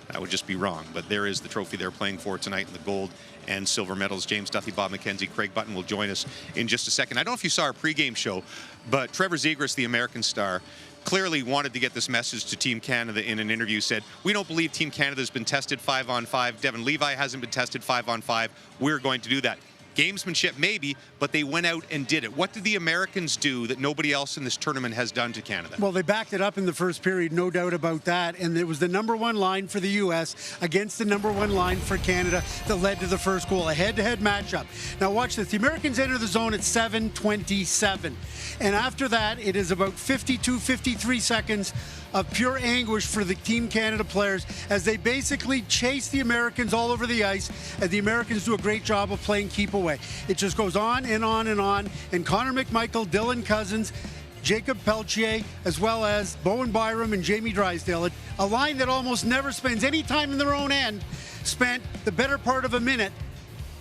That would just be wrong. But there is the trophy they're playing for tonight in the gold and silver medals. James Duthie, Bob McKenzie, Craig Button will join us in just a second. I don't know if you saw our pregame show, but Trevor Zegras, the American star, clearly wanted to get this message to Team Canada in an interview. Said, we don't believe Team Canada's been tested 5-on-5. Devin Levi hasn't been tested 5-on-5. We're going to do that. Gamesmanship, maybe, but they went out and did it. What did the Americans do that nobody else in this tournament has done to Canada? Well, they backed it up in the first period, no doubt about that. And it was the #1 line for the U.S. against the #1 line for Canada that led to the first goal, a head-to-head matchup. Now watch this. The Americans enter the zone at 7:27. And after that, it is about 52, 53 seconds of pure anguish for the Team Canada players as they basically chase the Americans all over the ice, and the Americans do a great job of playing keep away. It just goes on and on and on, and Connor McMichael, Dylan Cousins, Jacob Pelletier, as well as Bowen Byram and Jamie Drysdale, a line that almost never spends any time in their own end, spent the better part of a minute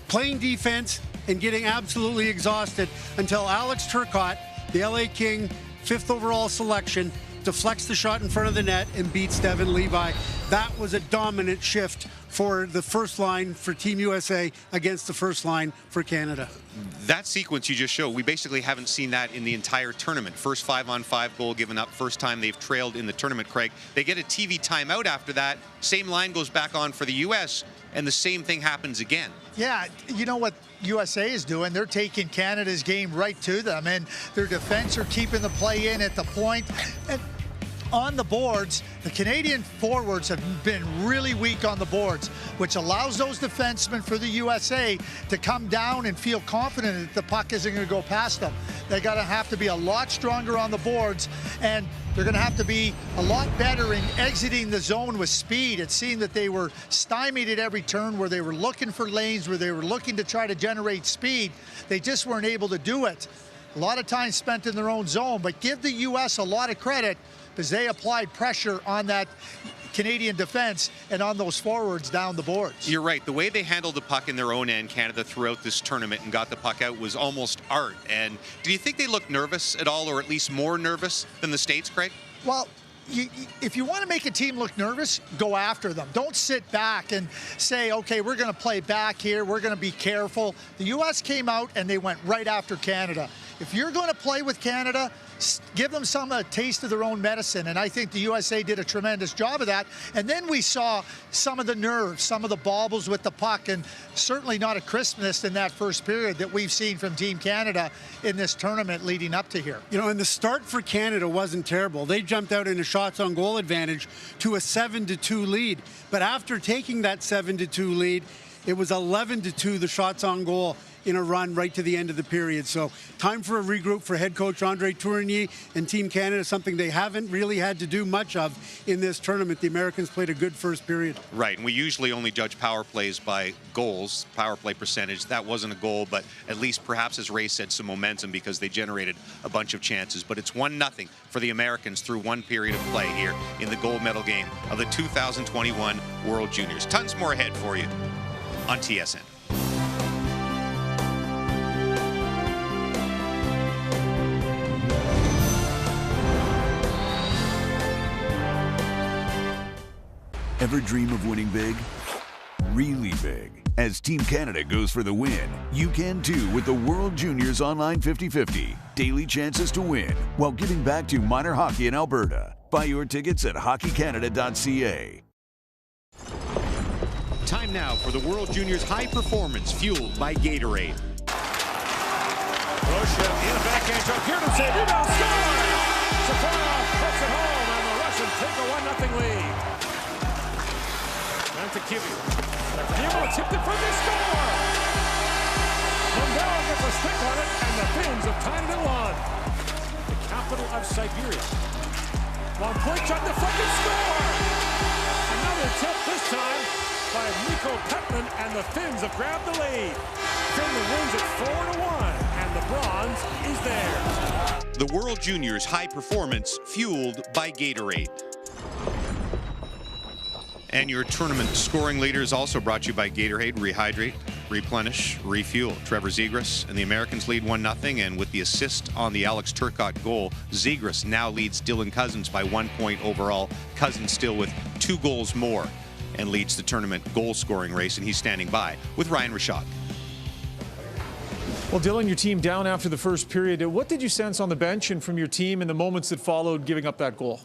playing defense and getting absolutely exhausted until Alex Turcotte, the LA King 5th overall selection, deflects the shot in front of the net and beats Devin Levi. That was a dominant shift for the first line for Team USA against the first line for Canada. That sequence you just showed, we basically haven't seen that in the entire tournament. First 5-on-5 goal given up, first time they've trailed in the tournament, Craig. They get a TV timeout after that. Same line goes back on for the U.S. and the same thing happens again. Yeah, you know what USA is doing? They're taking Canada's game right to them, and their defense are keeping the play in at the point. And on the boards, the Canadian forwards have been really weak on the boards, which allows those defensemen for the USA to come down and feel confident that the puck isn't going to go past them. They're going to have to be a lot stronger on the boards, and they're going to have to be a lot better in exiting the zone with speed. It seemed that they were stymied at every turn, where they were looking for lanes, where they were looking to try to generate speed. They just weren't able to do it. A lot of time spent in their own zone, but give the U.S. a lot of credit, because they applied pressure on that Canadian defense and on those forwards down the boards. You're right. The way they handled the puck in their own end, Canada, throughout this tournament and got the puck out was almost art. And do you think they looked nervous at all, or at least more nervous than the States, Craig? Well, if you want to make a team look nervous, go after them. Don't sit back and say, okay, we're going to play back here, we're going to be careful. The U.S. came out and they went right after Canada. If you're going to play with Canada, give them some taste of their own medicine, and I think the USA did a tremendous job of that. And then we saw some of the nerves, some of the baubles with the puck, and certainly not a crispness in that first period that we've seen from Team Canada in this tournament leading up to here. You know, and the start for Canada wasn't terrible. They jumped out in a shots on goal advantage to a 7-2 lead. But after taking that 7-2 lead, it was 11-2 the shots on goal in a run right to the end of the period. So time for a regroup for head coach Andre Tourigny and Team Canada, something they haven't really had to do much of in this tournament. The Americans played a good first period. Right, and we usually only judge power plays by goals, power play percentage. That wasn't a goal, but at least perhaps, as Ray said, some momentum, because they generated a bunch of chances. But it's 1-0 for the Americans through one period of play here in the gold medal game of the 2021 World Juniors. Tons more ahead for you on TSN. Ever dream of winning big? Really big. As Team Canada goes for the win, you can too with the World Juniors Online 50/50. Daily chances to win while giving back to minor hockey in Alberta. Buy your tickets at hockeycanada.ca. Time now for the World Juniors High Performance, fueled by Gatorade. Russia in a backhand shot. Here to save. Rebound, score! Safarov puts it home, and the Russians take a 1-0 lead. To Kiwi. Diego tipped it for the score! Mundell gets a stick on it, and the Finns have tied it at 1. The capital of Siberia. Long point shot, deflected, score! Another tip, this time by Mikko Petman, and the Finns have grabbed the lead. Finland wins it 4-1, and the bronze is theirs. The World Juniors High Performance, fueled by Gatorade. And your tournament scoring leader is also brought to you by Gatorade. Rehydrate, replenish, refuel. Trevor Zegras and the Americans lead 1-0, and with the assist on the Alex Turcotte goal, Zegras now leads Dylan Cousins by 1 point overall. Cousins still with 2 goals more and leads the tournament goal scoring race, and he's standing by with Ryan Rashad. Well, Dylan, your team down after the first period. What did you sense on the bench and from your team in the moments that followed giving up that goal?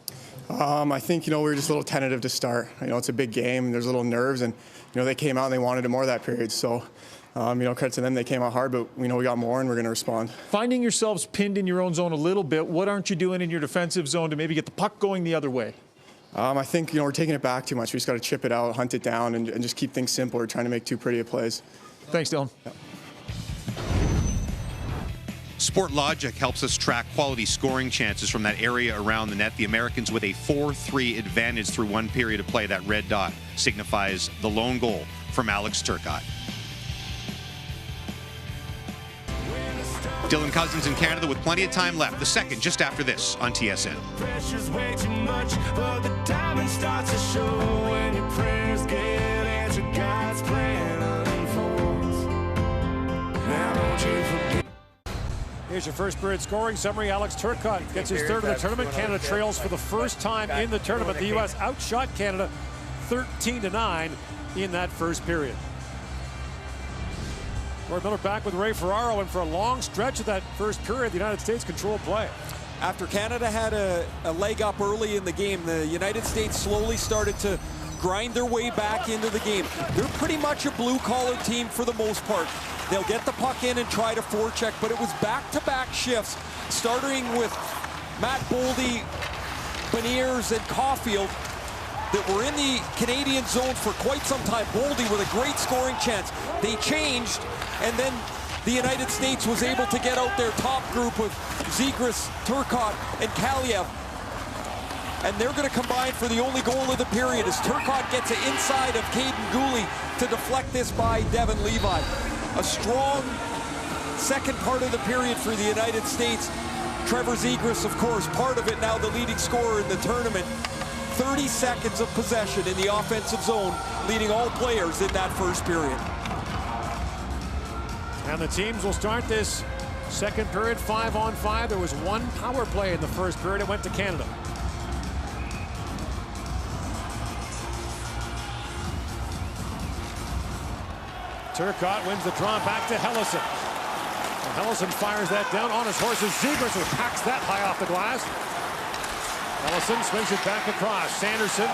I think, we were just a little tentative to start. It's a big game, and there's a little nerves, and, they came out and they wanted it more that period. So, credit to them, they came out hard, but we know we got more and we're going to respond. Finding yourselves pinned in your own zone a little bit, what aren't you doing in your defensive zone to maybe get the puck going the other way? I think, we're taking it back too much. We just got to chip it out, hunt it down, and just keep things simple. We're trying to make too pretty of plays. Thanks, Dylan. Yeah. Sportlogic helps us track quality scoring chances from that area around the net. The Americans with a 4-3 advantage through one period of play. That red dot signifies the lone goal from Alex Turcotte. Dylan Cousins in Canada with plenty of time left. The second just after this on TSN. Pressure's way too much, but the diamond starts to show when your prayers get answered. God's plan unfolds. Now don't you forget. Here's your first period scoring summary. Alex Turcotte gets his third of the tournament. Canada trails for the first time in the tournament. The U.S. outshot Canada 13-9 in that first period. Gord Miller back with Ray Ferraro, and for a long stretch of that first period, the United States controlled play. After Canada had a leg up early in the game, the United States slowly started to grind their way back into the game. They're pretty much a blue-collar team for the most part. They'll get the puck in and try to forecheck, but it was back-to-back shifts, starting with Matt Boldy, Beniers, and Caulfield, that were in the Canadian zone for quite some time. Boldy with a great scoring chance. They changed, and then the United States was able to get out their top group with Zegras, Turcotte, and Kaliev. And they're going to combine for the only goal of the period as Turcotte gets it inside of Caden Gooley to deflect this by Devin Levi. A strong second part of the period for the United States. Trevor Zegras, of course, part of it now, the leading scorer in the tournament. 30 seconds of possession in the offensive zone, leading all players in that first period. And the teams will start this second period 5-on-5. There was one power play in the first period. It went to Canada. Turcotte wins the draw back to Hellison. And Hellison fires that down on his horse as Zegras, who packs that high off the glass. Hellison swings it back across. Sanderson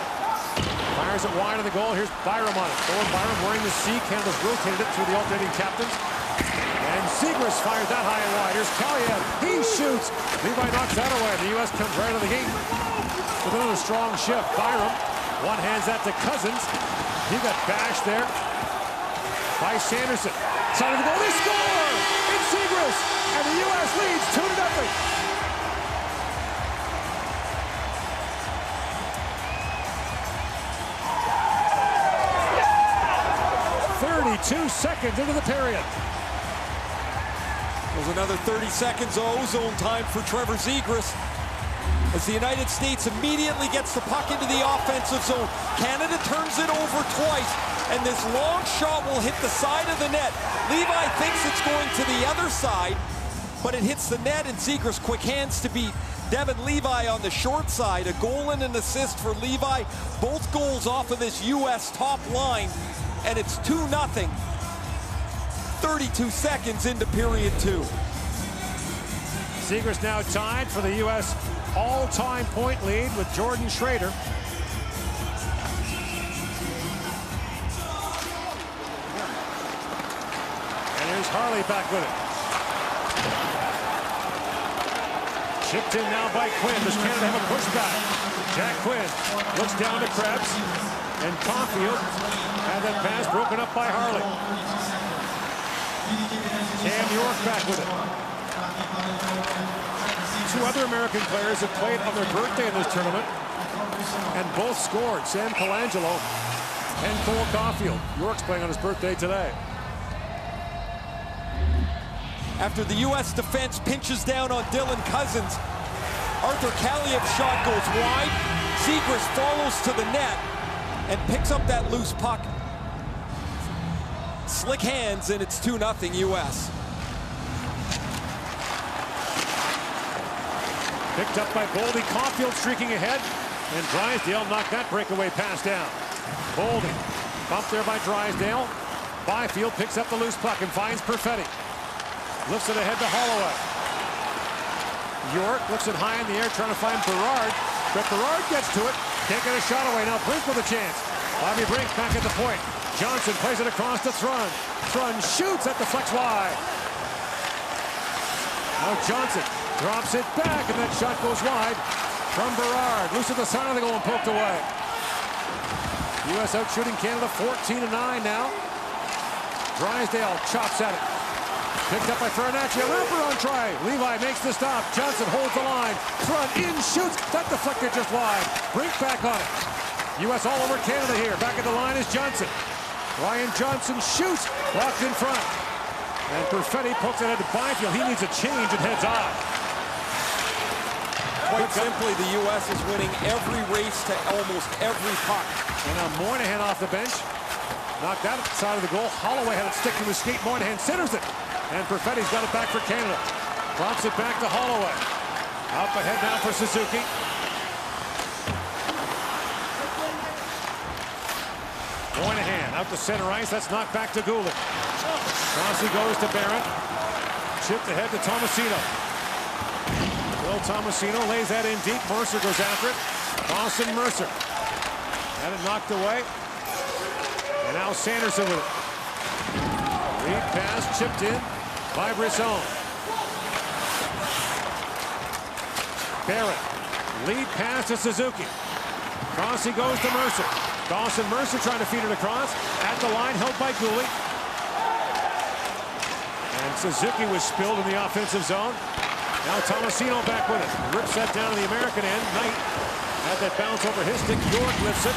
fires it wide of the goal. Here's Byram on it. Owen Byram wearing the C. Canada's rotated it through the alternating captains. And Zegras fires that high and wide. Here's Kaliev. He shoots. Levi knocks that away. The U.S. comes right out of the gate with another strong shift. Byram one-hands that to Cousins. He got bashed there by Sanderson. Side of the goal. They score! It's Zegras! And the U.S. leads 2-0. 32 seconds into the period. There's another 30 seconds of ozone time for Trevor Zegras as the United States immediately gets the puck into the offensive zone. Canada turns it over twice, and this long shot will hit the side of the net. Levi thinks it's going to the other side, but it hits the net, and Zegras quick hands to beat Devin Levi on the short side. A goal and an assist for Levi. Both goals off of this U.S. top line, and it's 2-0. 32 seconds into period 2. Zegras now tied for the U.S. all-time point lead with Jordan Schrader. And here's Harley back with it. Chipped in now by Quinn. Does Canada have a pushback? Jack Quinn looks down to Krebs and Caulfield. Had that pass broken up by Harley. Cam York back with it. Two other American players have played on their birthday in this tournament and both scored. Sam Colangelo and Cole Caulfield. York's playing on his birthday today. After the U.S. defense pinches down on Dylan Cousins, Arthur Kaliev's shot goes wide. Zegras follows to the net and picks up that loose puck. Slick hands, and it's 2-0 U.S. Picked up by Boldy. Caulfield streaking ahead, and Drysdale knocked that breakaway pass down. Boldy bumped there by Drysdale. Byfield picks up the loose puck and finds Perfetti. Lifts it ahead to Holloway. York looks it high in the air, trying to find Berard, but Berard gets to it. Can't get a shot away. Now Brink with a chance. Bobby Brink back at the point. Johnson plays it across to Thrun. Thrun shoots at the flex wide. Now Johnson drops it back, and that shot goes wide from Berard. Loose at the side of the goal and poked away. U.S. out shooting Canada 14-9 now. Drysdale chops at it. Picked up by Farinacci. A ripper on try. Levi makes the stop. Johnson holds the line. Thrun in, shoots. That deflected just wide. Brink back on it. U.S. all over Canada here. Back at the line is Johnson. Ryan Johnson shoots. Blocked in front. And Perfetti pokes it into Byfield. He needs a change and heads off. Quite simply, the U.S. is winning every race to almost every puck. And now Moynihan off the bench. Knocked out at the side of the goal. Holloway had it stick to his skate. Moynihan centers it. And Perfetti's got it back for Canada. Drops it back to Holloway. Up ahead now for Suzuki. Moynihan out to center ice. That's knocked back to Goulet. Rossi goes to Barrett. Chipped ahead to Tomasino. Will Tomasino lays that in deep. Mercer goes after it. Boston Mercer. Had it knocked away. And now Sanderson with it. Lead pass chipped in by Brisson. Barrett. Lead pass to Suzuki. Cross he goes to Mercer. Dawson Mercer trying to feed it across. At the line, held by Gooley. And Suzuki was spilled in the offensive zone. Now Tomasino back with it. Rips that down to the American end. Knight had that bounce over his stick. York lifts it.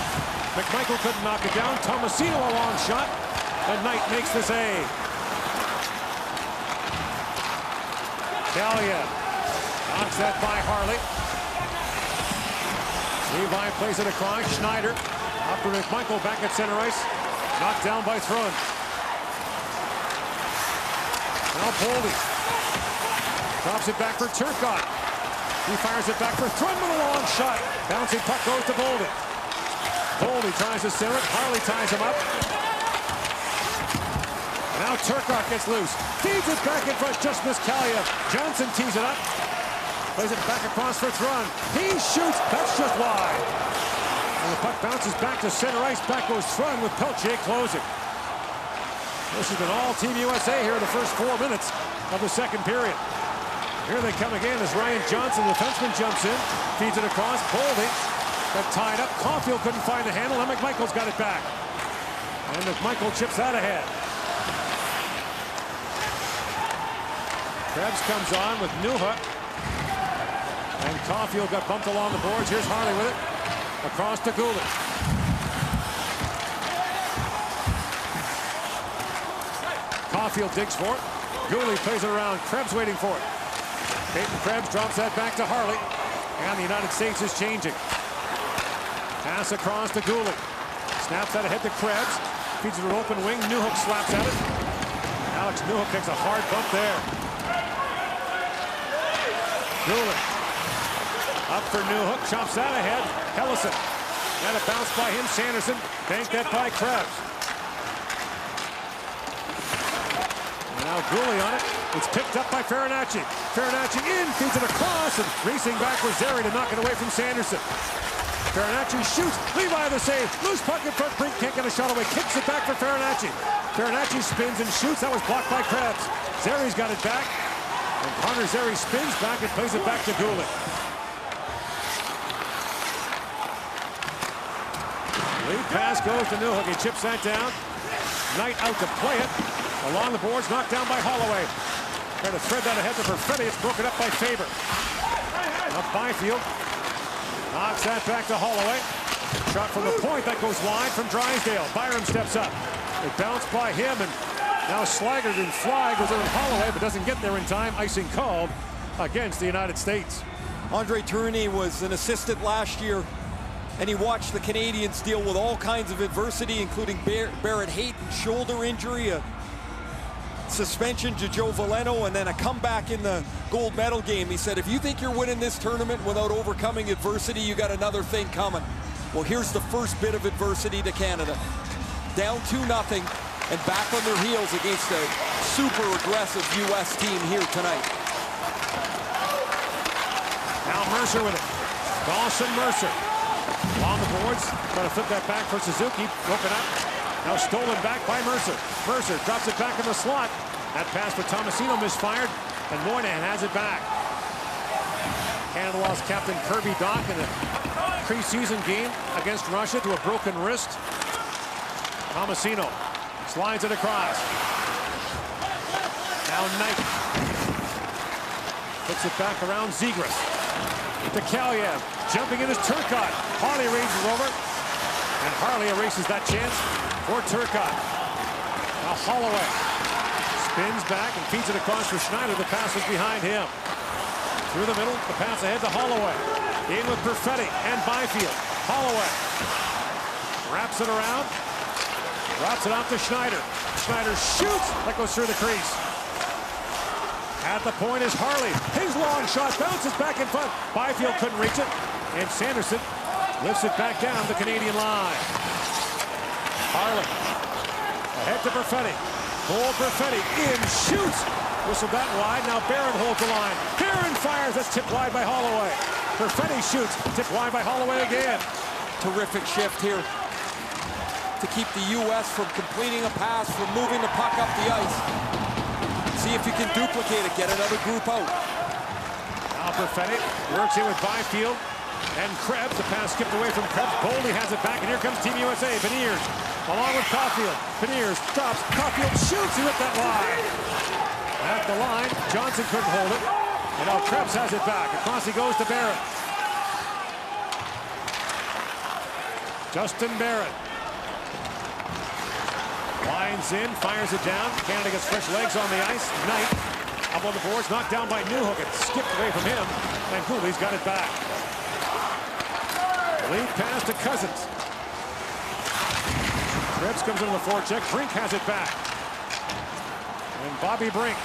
McMichael couldn't knock it down. Tomasino a long shot. And Knight makes the save. Kalia knocks that by Harley. Levi plays it across. Schneider up to McMichael back at center ice. Knocked down by Thrun. Now Boldy drops it back for Turcotte. He fires it back for Thrun with a long shot. Bouncing puck goes to Boldy. Boldy tries to center it. Harley ties him up. Now Turcotte gets loose. Feeds it back in front. Just missed Kalia. Johnson tees it up. Plays it back across for Thrun. He shoots. That's just wide. And the puck bounces back to center ice. Back goes Thrun with Peltier closing. This has been all Team USA here in the first 4 minutes of the second period. Here they come again as Ryan Johnson, the defenseman, jumps in. Feeds it across. Boldy got tied up. Caulfield couldn't find the handle. And McMichael's got it back. And McMichael chips that ahead. Krebs comes on with Newhook. And Caulfield got bumped along the boards. Here's Harley with it. Across to Gooley. Caulfield digs for it. Gooley plays it around. Krebs waiting for it. Peyton Krebs drops that back to Harley. And the United States is changing. Pass across to Gooley. Snaps that ahead to Krebs. Feeds it an open wing. Newhook slaps at it. Alex Newhook takes a hard bump there. Gooley. Up for Newhook, chops that ahead. Hellison. And a bounce by him. Sanderson. Banked that by Krebs. And now Gooley on it. It's picked up by Farinacci. Farinacci in, feeds it across, and racing back with Zeri to knock it away from Sanderson. Farinacci shoots. Levi the save. Loose puck in front. Brink can't get a shot away. Kicks it back for Farinacci. Farinacci spins and shoots. That was blocked by Krebs. Zeri's got it back. And Connor Zeri spins back and plays it back to Gooley. Lead pass goes to Newhook. He chips that down. Knight out to play it. Along the boards, knocked down by Holloway. Trying to thread that ahead to Perfetti. It's broken up by Faber. Now Byfield knocks that back to Holloway. Shot from the point. That goes wide from Drysdale. Byram steps up. It bounced by him, and now Slaggert and Fly goes over to Holloway, but doesn't get there in time. Icing called against the United States. Andre Tourigny was an assistant last year, and he watched the Canadians deal with all kinds of adversity, including Barrett Hayton's shoulder injury, a suspension to Joe Valeno, and then a comeback in the gold medal game. He said, if you think you're winning this tournament without overcoming adversity, you got another thing coming. Well, here's the first bit of adversity to Canada. Down 2-0 and back on their heels against a super aggressive U.S. team here tonight. Now Mercer with it. Dawson Mercer. Along the boards, trying to flip that back for Suzuki. Broken up. Now stolen back by Mercer. Mercer drops it back in the slot. That pass for Tomasino misfired, and Moynihan has it back. Canada lost Captain Kirby Doc in a preseason game against Russia to a broken wrist. Tomasino slides it across. Now Knight puts it back around Zegras. To Kaliev. Jumping in is Turcotte. Harley rages over. And Harley erases that chance for Turcotte. Now Holloway spins back and feeds it across for Schneider. The pass was behind him. Through the middle, the pass ahead to Holloway. In with Perfetti and Byfield. Holloway wraps it around. Drops it off to Schneider. Schneider shoots. That goes through the crease. At the point is Harley. His long shot bounces back in front. Byfield couldn't reach it. And Sanderson lifts it back down the Canadian line. Harley ahead to Perfetti. Hold Perfetti in, shoots. Whistled that wide. Now Barron holds the line. Barron fires. That's tipped wide by Holloway. Perfetti shoots. Tipped wide by Holloway again. Terrific shift here to keep the U.S. from completing a pass, from moving the puck up the ice. See if you can duplicate it, get another group out. Now Perfetti works in with Byfield and Krebs. The pass skipped away from Krebs. Boldy has it back, and here comes Team USA. Beniers along with Caulfield. Beniers stops. Caulfield shoots. He ripped that line. At the line, Johnson couldn't hold it. And now Krebs has it back. Across he goes to Barrett. Justin Barrett. Lines in, fires it down. Canada gets fresh legs on the ice. Knight up on the boards, knocked down by Newhook. It skipped away from him, and Cooley's got it back. Lead pass to Cousins. Krebs comes into the forecheck. Brink has it back. And Bobby Brink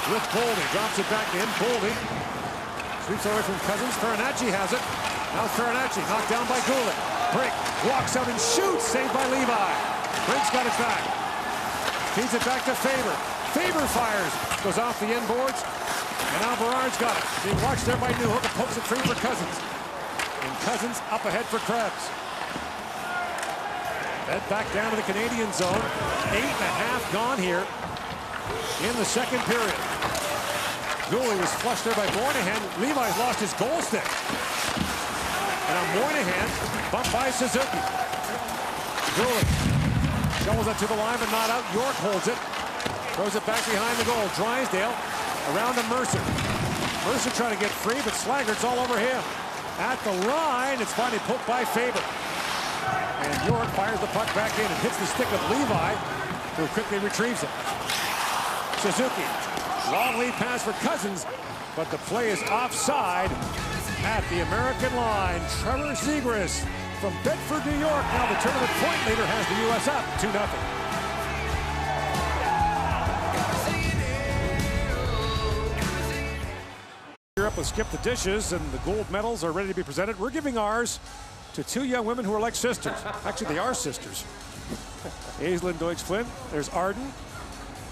with Boldy. Drops it back in. Boldy sweeps away from Cousins. Farinacci has it. Now Farinacci knocked down by Goulet. Brink walks out and shoots. Saved by Levi. Brink's got it back. Feeds it back to Faber. Faber fires. Goes off the end boards. And now Berard's got it. Being watched there by Newhook. And pokes it free for Cousins. And Cousins up ahead for Krebs. Head back down to the Canadian zone. 8.5 gone here in the second period. Gooley was flushed there by Moynihan. Levi's lost his goal stick. And now Moynihan bumped by Suzuki. Gooley doubles it to the line, but not out. York holds it. Throws it back behind the goal. Drysdale around to Mercer. Mercer trying to get free, but Slaggert's all over him. At the line, it's finally poked by Faber. And York fires the puck back in and hits the stick of Levi, who quickly retrieves it. Suzuki, long lead pass for Cousins, but the play is offside at the American line. Trevor Zegras from Bedford, New York. Now the tournament point leader has the U.S. up 2-0. Europe will skip the dishes, and the gold medals are ready to be presented. We're giving ours to two young women who are like sisters. Actually, they are sisters. Aislinn Deutsch-Flynn, there's Arden,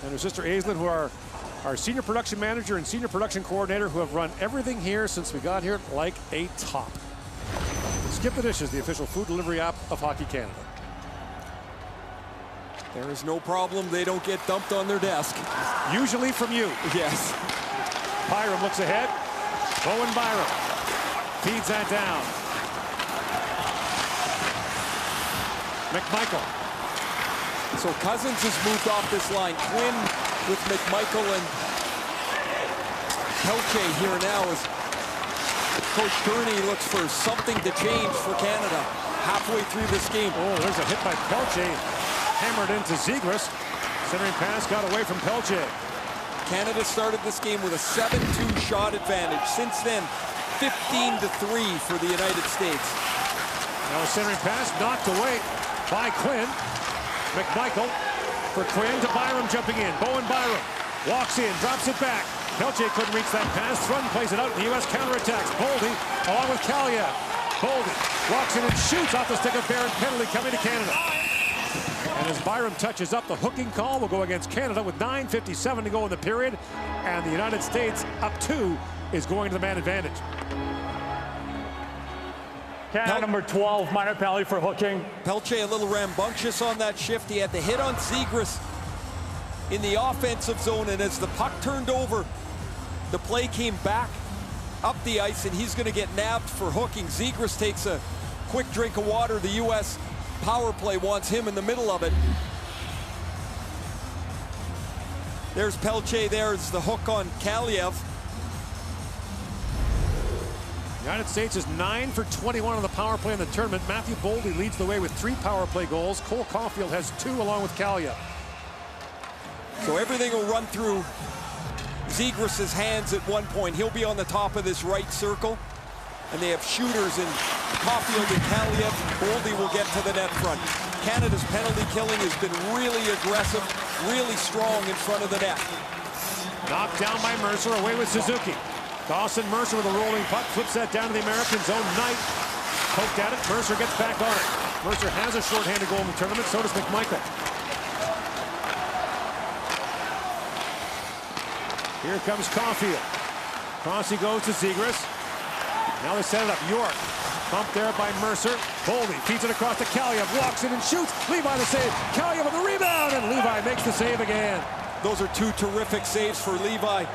and her sister Aislinn, who are our senior production manager and senior production coordinator, who have run everything here since we got here like a top. Skip the Dishes, the official food delivery app of Hockey Canada. There is no problem. They don't get dumped on their desk. Usually from you. Yes. Byram looks ahead. Bowen Byram feeds that down. McMichael. So Cousins has moved off this line. Quinn with McMichael and Pelche here now as Coach Gurney looks for something to change for Canada halfway through this game. Oh, there's a hit by Pelche. Hammered into Zegras. Centering pass got away from Pelche. Canada started this game with a 7-2 shot advantage. Since then, 15-3 for the United States. Now a centering pass knocked away by Quinn. McMichael for Quinn to Byram jumping in. Bowen Byram walks in, drops it back. Pelche couldn't reach that pass. Thrun plays it out, and the U.S. counterattacks. Boldy along with Kaliev. Boldy walks in and shoots off the stick of Barrett. Penalty coming to Canada. And as Byram touches up, the hooking call will go against Canada with 9:57 to go in the period. And the United States up 2 is going to the man advantage. Canada number 12, minor penalty for hooking. Pelche a little rambunctious on that shift. He had the hit on Zegras in the offensive zone, and as the puck turned over, the play came back up the ice, and he's going to get nabbed for hooking. Zegras takes a quick drink of water. The U.S. power play wants him in the middle of it. There's Pelche. There's the hook on Kaliev. United States is 9 for 21 on the power play in the tournament. Matthew Boldy leads the way with 3 power play goals. Cole Caulfield has 2 along with Kaliev. So everything will run through Zegras' hands at one point. He'll be on the top of this right circle. And they have shooters in Caulfield and Kaliev. Boldy will get to the net front. Canada's penalty killing has been really aggressive, really strong in front of the net. Knocked down by Mercer, away with Suzuki. Dawson Mercer with a rolling puck, flips that down to the American zone. Knight poked at it, Mercer gets back on it. Mercer has a shorthanded goal in the tournament, so does McMichael. Here comes Caulfield. Cross he goes to Zegras. Now they set it up. York. Bumped there by Mercer. Boldy feeds it across to Kaliev. Walks in and shoots. Levi the save. Kaliev with the rebound. And Levi makes the save again. Those are two terrific saves for Levi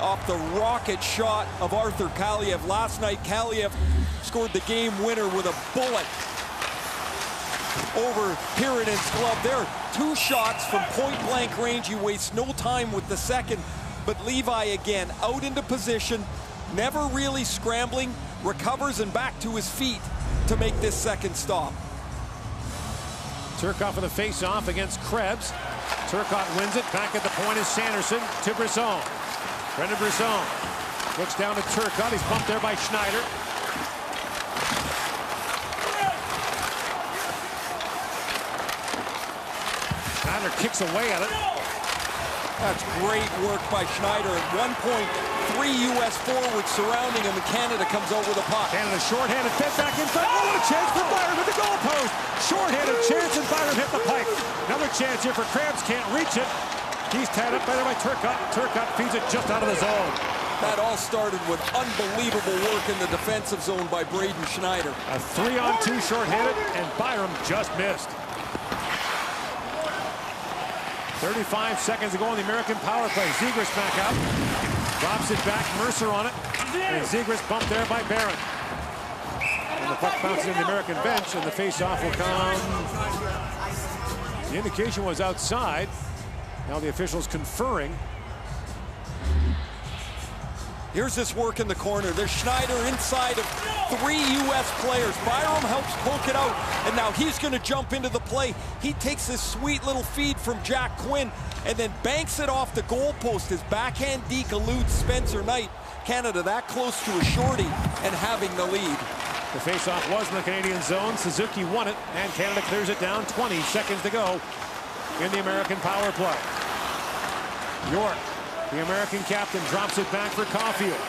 off the rocket shot of Arthur Kaliev. Last night, Kaliev scored the game winner with a bullet over Pirinen's glove. There are two shots from point-blank range. You waste no time with the second. But Levi, again, out into position, never really scrambling, recovers and back to his feet to make this second stop. Turcotte with a face-off against Krebs. Turcotte wins it. Back at the point is Sanderson to Brisson. Brendan Brisson looks down to Turcotte. He's bumped there by Schneider. Schneider kicks away at it. That's great work by Schneider. At one point, 3 U.S. forwards surrounding him, and Canada comes over the puck. Canada shorthanded, fed back inside. Oh, what a chance for Byram at the goalpost. Shorthanded chance, and Byram hit the pipe. Another chance here for Krebs. Can't reach it. He's tied up by Turcotte. Turcotte feeds it just out of the zone. That all started with unbelievable work in the defensive zone by Braden Schneider. A 3-on-2 shorthanded, and Byram just missed. 35 seconds to go on the American power play. Zegras back out. Drops it back. Mercer on it. And Zegras bumped there by Barron. And the puck bounces in the American bench, and the face-off will come. The indication was outside. Now the officials conferring. Here's this work in the corner. There's Schneider inside of 3 U.S. players. Byram helps poke it out, and now he's going to jump into the play. He takes this sweet little feed from Jack Quinn and then banks it off the goalpost. His backhand deke eludes Spencer Knight. Canada that close to a shorty and having the lead. The face-off was in the Canadian zone. Suzuki won it, and Canada clears it down. 20 seconds to go in the American power play. York, the American captain, drops it back for Caulfield.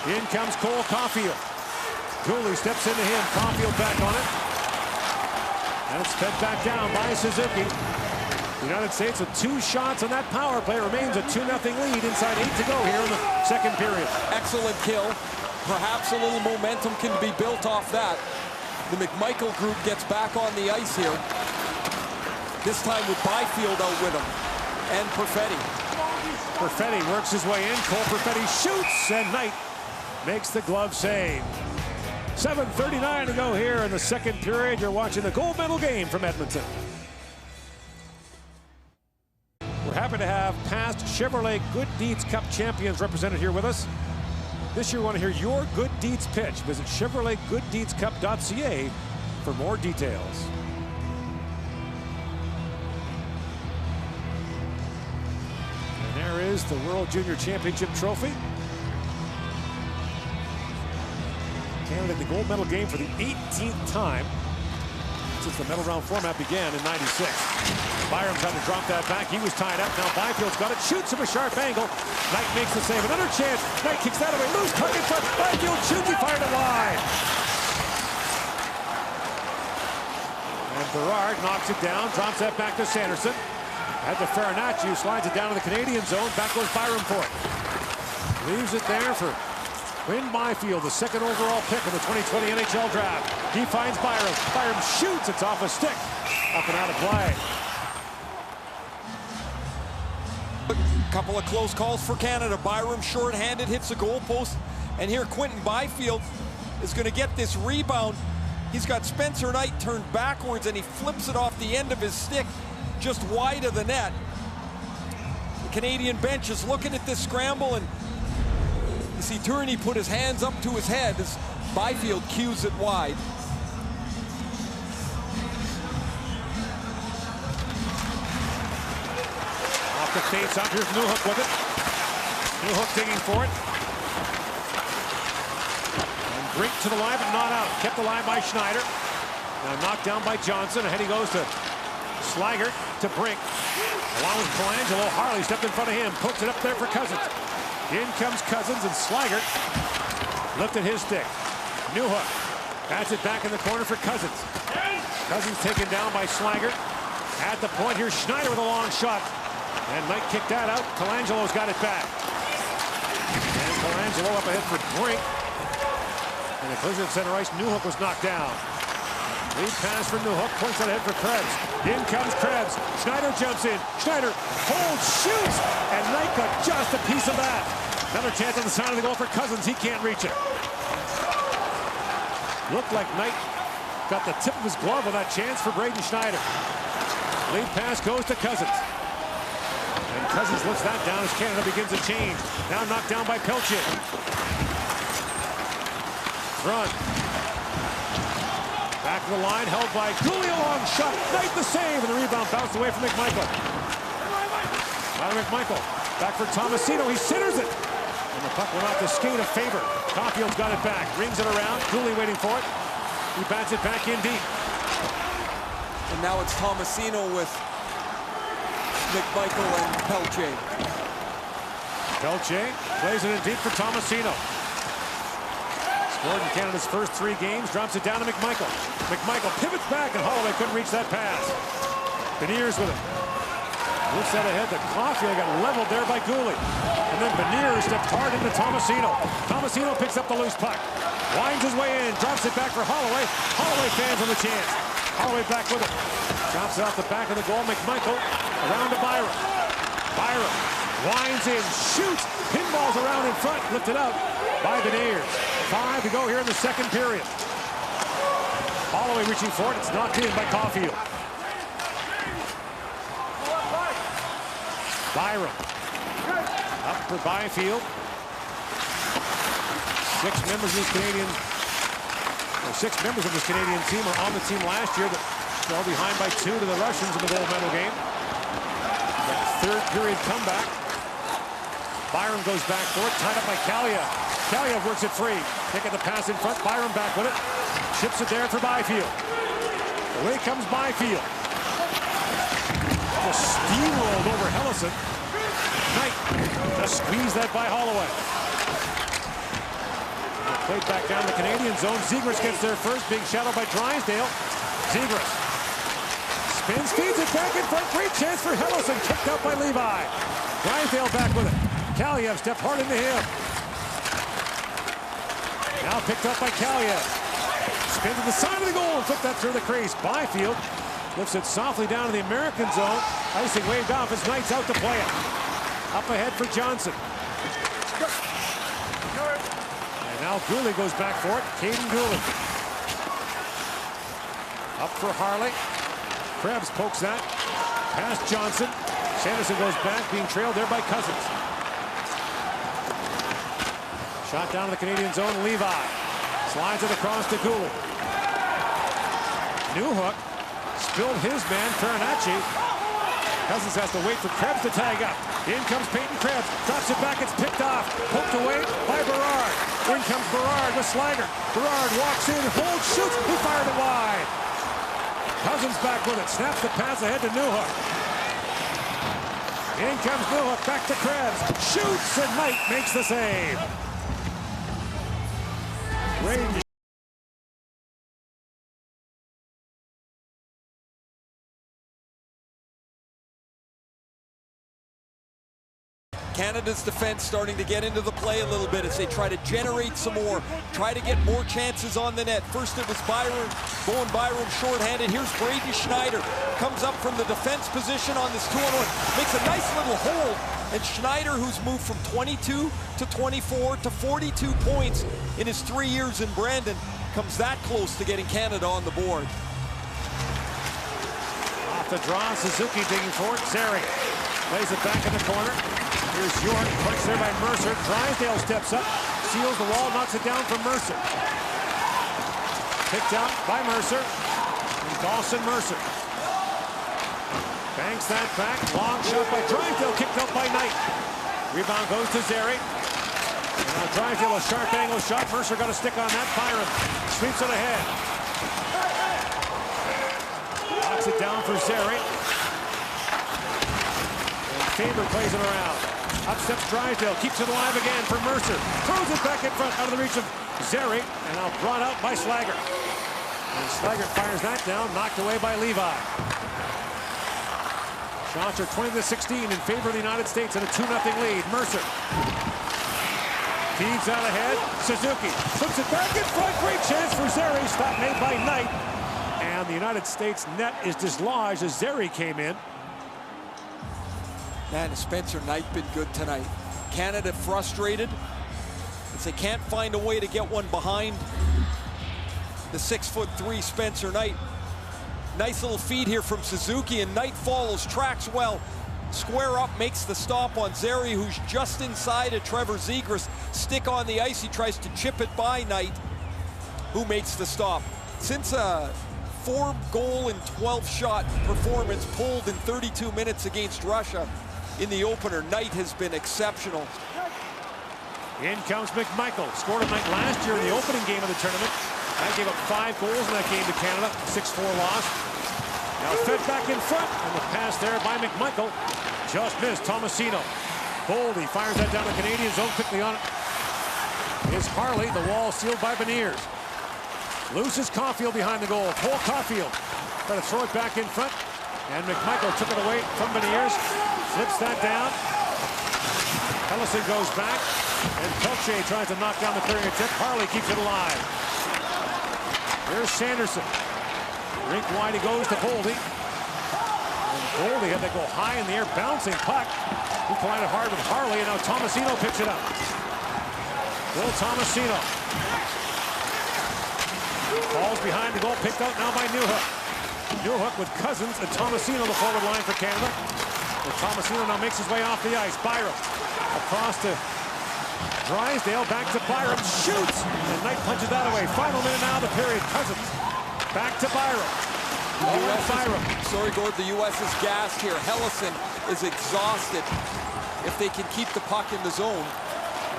In comes Cole Caulfield. Cooley steps into him. Caulfield back on it. And it's fed back down by Suzuki. The United States with 2 shots on that power play. Remains a 2-0 lead. Inside 8 to go here in the second period. Excellent kill. Perhaps a little momentum can be built off that. The McMichael group gets back on the ice here. This time with Byfield out with him. And Perfetti. Perfetti works his way in. Cole Perfetti shoots, and Knight makes the glove save. 7:39 to go here in the second period. You're watching the gold medal game from Edmonton. We're happy to have past Chevrolet Good Deeds Cup champions represented here with us. This year, we want to hear your Good Deeds pitch. Visit ChevroletGoodDeedsCup.ca for more details. There is the World Junior Championship trophy. Canada in the gold medal game for the 18th time since the medal round format began in '96. Byram tried to drop that back. He was tied up. Now Byfield's got it. Shoots from a sharp angle. Knight makes the save. Another chance. Knight kicks that away. Loose puck in front. Byfield shoots. He fired it wide. And Berard knocks it down. Drops that back to Sanderson. At the Farinacci, who slides it down to the Canadian zone. Back goes Byram for it. Leaves it there for Quinn Byfield, the 2nd overall pick in the 2020 NHL draft. He finds Byram. Byram shoots. It's off a stick. Up and out of play. A couple of close calls for Canada. Byram short-handed, hits the goalpost. And here Quinton Byfield is going to get this rebound. He's got Spencer Knight turned backwards, and he flips it off the end of his stick just wide of the net. The Canadian bench is looking at this scramble, and you see Tourney put his hands up to his head as Byfield cues it wide. Off the face-off. Here's Newhook with it. Newhook digging for it. And Brink to the line, but not out. Kept alive by Schneider. Now knocked down by Johnson. Ahead he goes to Slaggert to Brink. Along with Colangelo, Harley stepped in front of him. Pokes it up there for Cousins. In comes Cousins, and Slaggert lifted his stick. Newhook bats it back in the corner for Cousins. Cousins taken down by Slaggert. At the point, here's Schneider with a long shot. And Knight kicked that out. Colangelo's got it back. And Colangelo up ahead for Brink. And a collision at center ice. Newhook was knocked down. Lead pass for Newhook. Points that ahead for Krebs. In comes Krebs. Schneider jumps in. Schneider holds, shoots, and Knight got just a piece of that. Another chance on the side of the goal for Cousins. He can't reach it. Looked like Knight got the tip of his glove on that chance for Braden Schneider. Lead pass goes to Cousins. And Cousins lets that down as Canada begins a change. Now knocked down by Pelche. Run. Back to the line, held by Cooley, a long shot. Knight the save, and the rebound bounced away from McMichael. McMichael, back for Tomasino, he centers it. And the puck went off the skate of Faber. Caulfield's got it back, rings it around. Cooley waiting for it. He bats it back in deep. And now it's Tomasino with McMichael and Pelche. Pelche plays it in deep for Tomasino. Scored in Canada's first 3 games, drops it down to McMichael. McMichael pivots back, and Holloway couldn't reach that pass. Beniers with it. Moves that ahead to Caulfield, got leveled there by Gooley. And then Beniers stepped hard into Tomasino. Tomasino picks up the loose puck. Winds his way in, drops it back for Holloway. Holloway fans on the chance. Holloway back with it. Drops it off the back of the goal. McMichael around to Byram. Byram winds in, shoots, pinballs around in front, lifted out by Beniers. 5 to go here in the second period. Holloway reaching for it. It's knocked in by Caulfield. Byram up for Byfield. 6 members of this Canadian team are on the team last year that fell behind by 2 to the Russians in the gold medal game. That third period comeback. Byram goes back for it, tied up by Kaliev. Kaliev works it free. Taking the pass in front. Byram back with it. Chips it there for Byfield. Away comes Byfield. Just steamrolled over Hellison. Knight just squeezed that by Holloway. Played back down the Canadian zone. Zegras gets there first, being shadowed by Drysdale. Zegras spins, feeds it back in front. Great chance for Hellison. Kicked out by Levi. Drysdale back with it. Kaliev stepped hard into him. Now picked up by Kaliev. Spins to the side of the goal and flipped that through the crease. Byfield lifts it softly down to the American zone. Icing waved off as Knight's out to play it. Up ahead for Johnson. And now Gooley goes back for it. Caden Gooley. Up for Harley. Krebs pokes that. Past Johnson. Sanderson goes back, being trailed there by Cousins. Shot down to the Canadian zone. Levi slides it across to Gooley. Newhook spilled his man, Farinacci. Cousins has to wait for Krebs to tag up. In comes Peyton Krebs. Drops it back. It's picked off. Poked away by Berard. In comes Berard with Slager. Berard walks in, holds, shoots. He fired it wide. Cousins back with it. Snaps the pass ahead to Newhook. In comes Newhook. Back to Krebs. Shoots, and Knight makes the save. Great. Canada's defense starting to get into the play a little bit as they try to generate some more, try to get more chances on the net. First it was Byram, Bowen Byram shorthanded. Here's Braden Schneider, comes up from the defense position on this 2-on-1, makes a nice little hold, and Schneider, who's moved from 22 to 24 to 42 points in his 3 years in Brandon, comes that close to getting Canada on the board. Off the draw, Suzuki digging for it. Zeri plays it back in the corner. Here's York, punched there by Mercer. Drysdale steps up, seals the wall, knocks it down from Mercer. Picked out by Mercer. And Dawson Mercer banks that back. Long shot by Drysdale, kicked out by Knight. Rebound goes to Zeri. And now Drysdale, a sharp angle shot. Mercer got a stick on that. Byram sweeps it ahead. Knocks it down for Zeri. And Faber plays it around. Up steps Drysdale, keeps it alive again for Mercer. Throws it back in front, out of the reach of Zeri, and now brought out by Slager. And Slager fires that down, knocked away by Levi. Shots are 20-16 in favor of the United States in a 2-0 lead. Mercer Feeds out ahead. Suzuki puts it back in front. Great chance for Zeri. Stop made by Knight. And the United States net is dislodged as Zeri came in. Man, has Spencer Knight been good tonight. Canada frustrated as they can't find a way to get one behind the 6'3" Spencer Knight. Nice little feed here from Suzuki, and Knight follows, tracks well. Square up, makes the stop on Zeri, who's just inside of Trevor Zegras. Stick on the ice, he tries to chip it by Knight, who makes the stop. Since a 4-goal and 12-shot performance pulled in 32 minutes against Russia in the opener, Knight has been exceptional. In comes McMichael. Scored a night last year in the opening game of the tournament. I gave up 5 goals in that game to Canada. 6-4 loss. Now fed back in front, and the pass there by McMichael just missed. Tomasino. Boldy fires that down the Canadian zone. Quickly on it is Harley. The wall sealed by Beniers. Loses Caulfield behind the goal. Cole Caulfield trying to throw it back in front, and McMichael took it away from Beniers. Flips that down. Ellison goes back, and Pelche tries to knock down the clearing attempt. Harley keeps it alive. Here's Sanderson. Rink wide, he goes to Boldy. And Boldy had to go high in the air, bouncing puck. He collided hard with Harley, and now Tomasino picks it up. Will Tomasino. Falls behind the goal, picked out now by Newhook. Newhook with Cousins and Tomasino, the forward line for Canada. And Tomasino now makes his way off the ice. Byram across to Drysdale, back to Byram, shoots, and Knight punches that away. Final minute now of the period. Cousins back to Byram. Sorry, Gord, the U.S. is gassed here. Hellison is exhausted if they can keep the puck in the zone.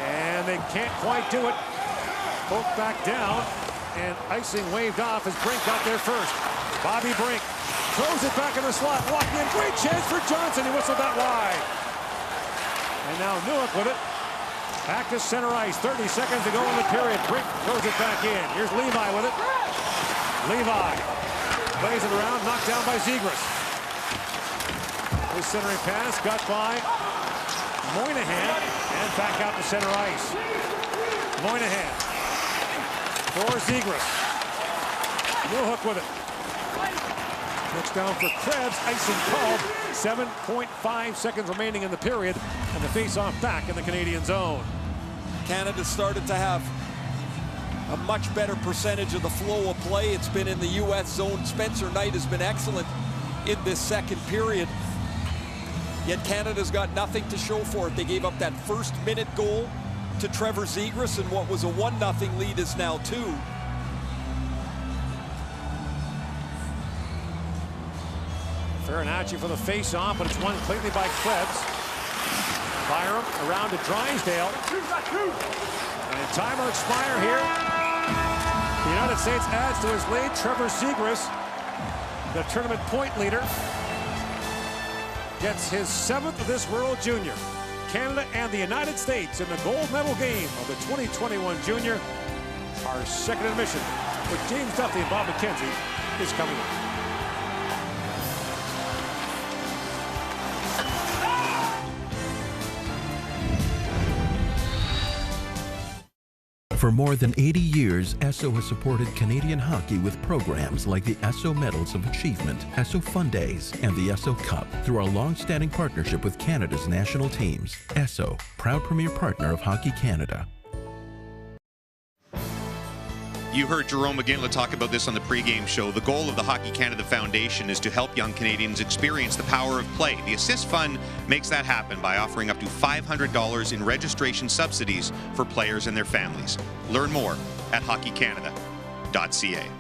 And they can't quite do it. Both back down, and icing waved off as Brink got there first. Bobby Brink throws it back in the slot, walking in. Great chance for Johnson. He whistled that wide. And now Newhook with it. Back to center ice. 30 seconds to go in the period. Brink throws it back in. Here's Levi with it. Levi plays it around, knocked down by Zegras. His centering pass got by Moynihan, and back out to center ice. Moynihan for Zegras. Newhook with it. Touchdown for Krebs. Icing called. 7.5 seconds remaining in the period, and the face-off back in the Canadian zone. Canada started to have a much better percentage of the flow of play. It's been in the U.S. zone. Spencer Knight has been excellent in this second period. Yet Canada's got nothing to show for it. They gave up that first-minute goal to Trevor Zegras, and what was a 1-0 lead is now 2. Farinacci for the face-off, but it's won cleanly by Krebs. Byram around to Drysdale. And time will expire here. The United States adds to his lead. Trevor Zegras, the tournament point leader, gets his 7th of this World Junior. Canada and the United States in the gold medal game of the 2021 Junior. Our second intermission with James Duthie and Bob McKenzie is coming up. For more than 80 years, Esso has supported Canadian hockey with programs like the Esso Medals of Achievement, Esso Fun Days, and the Esso Cup through our long-standing partnership with Canada's national teams. Esso, proud premier partner of Hockey Canada. You heard Jerome McGinley talk about this on the pregame show. The goal of the Hockey Canada Foundation is to help young Canadians experience the power of play. The Assist Fund makes that happen by offering up to $500 in registration subsidies for players and their families. Learn more at hockeycanada.ca.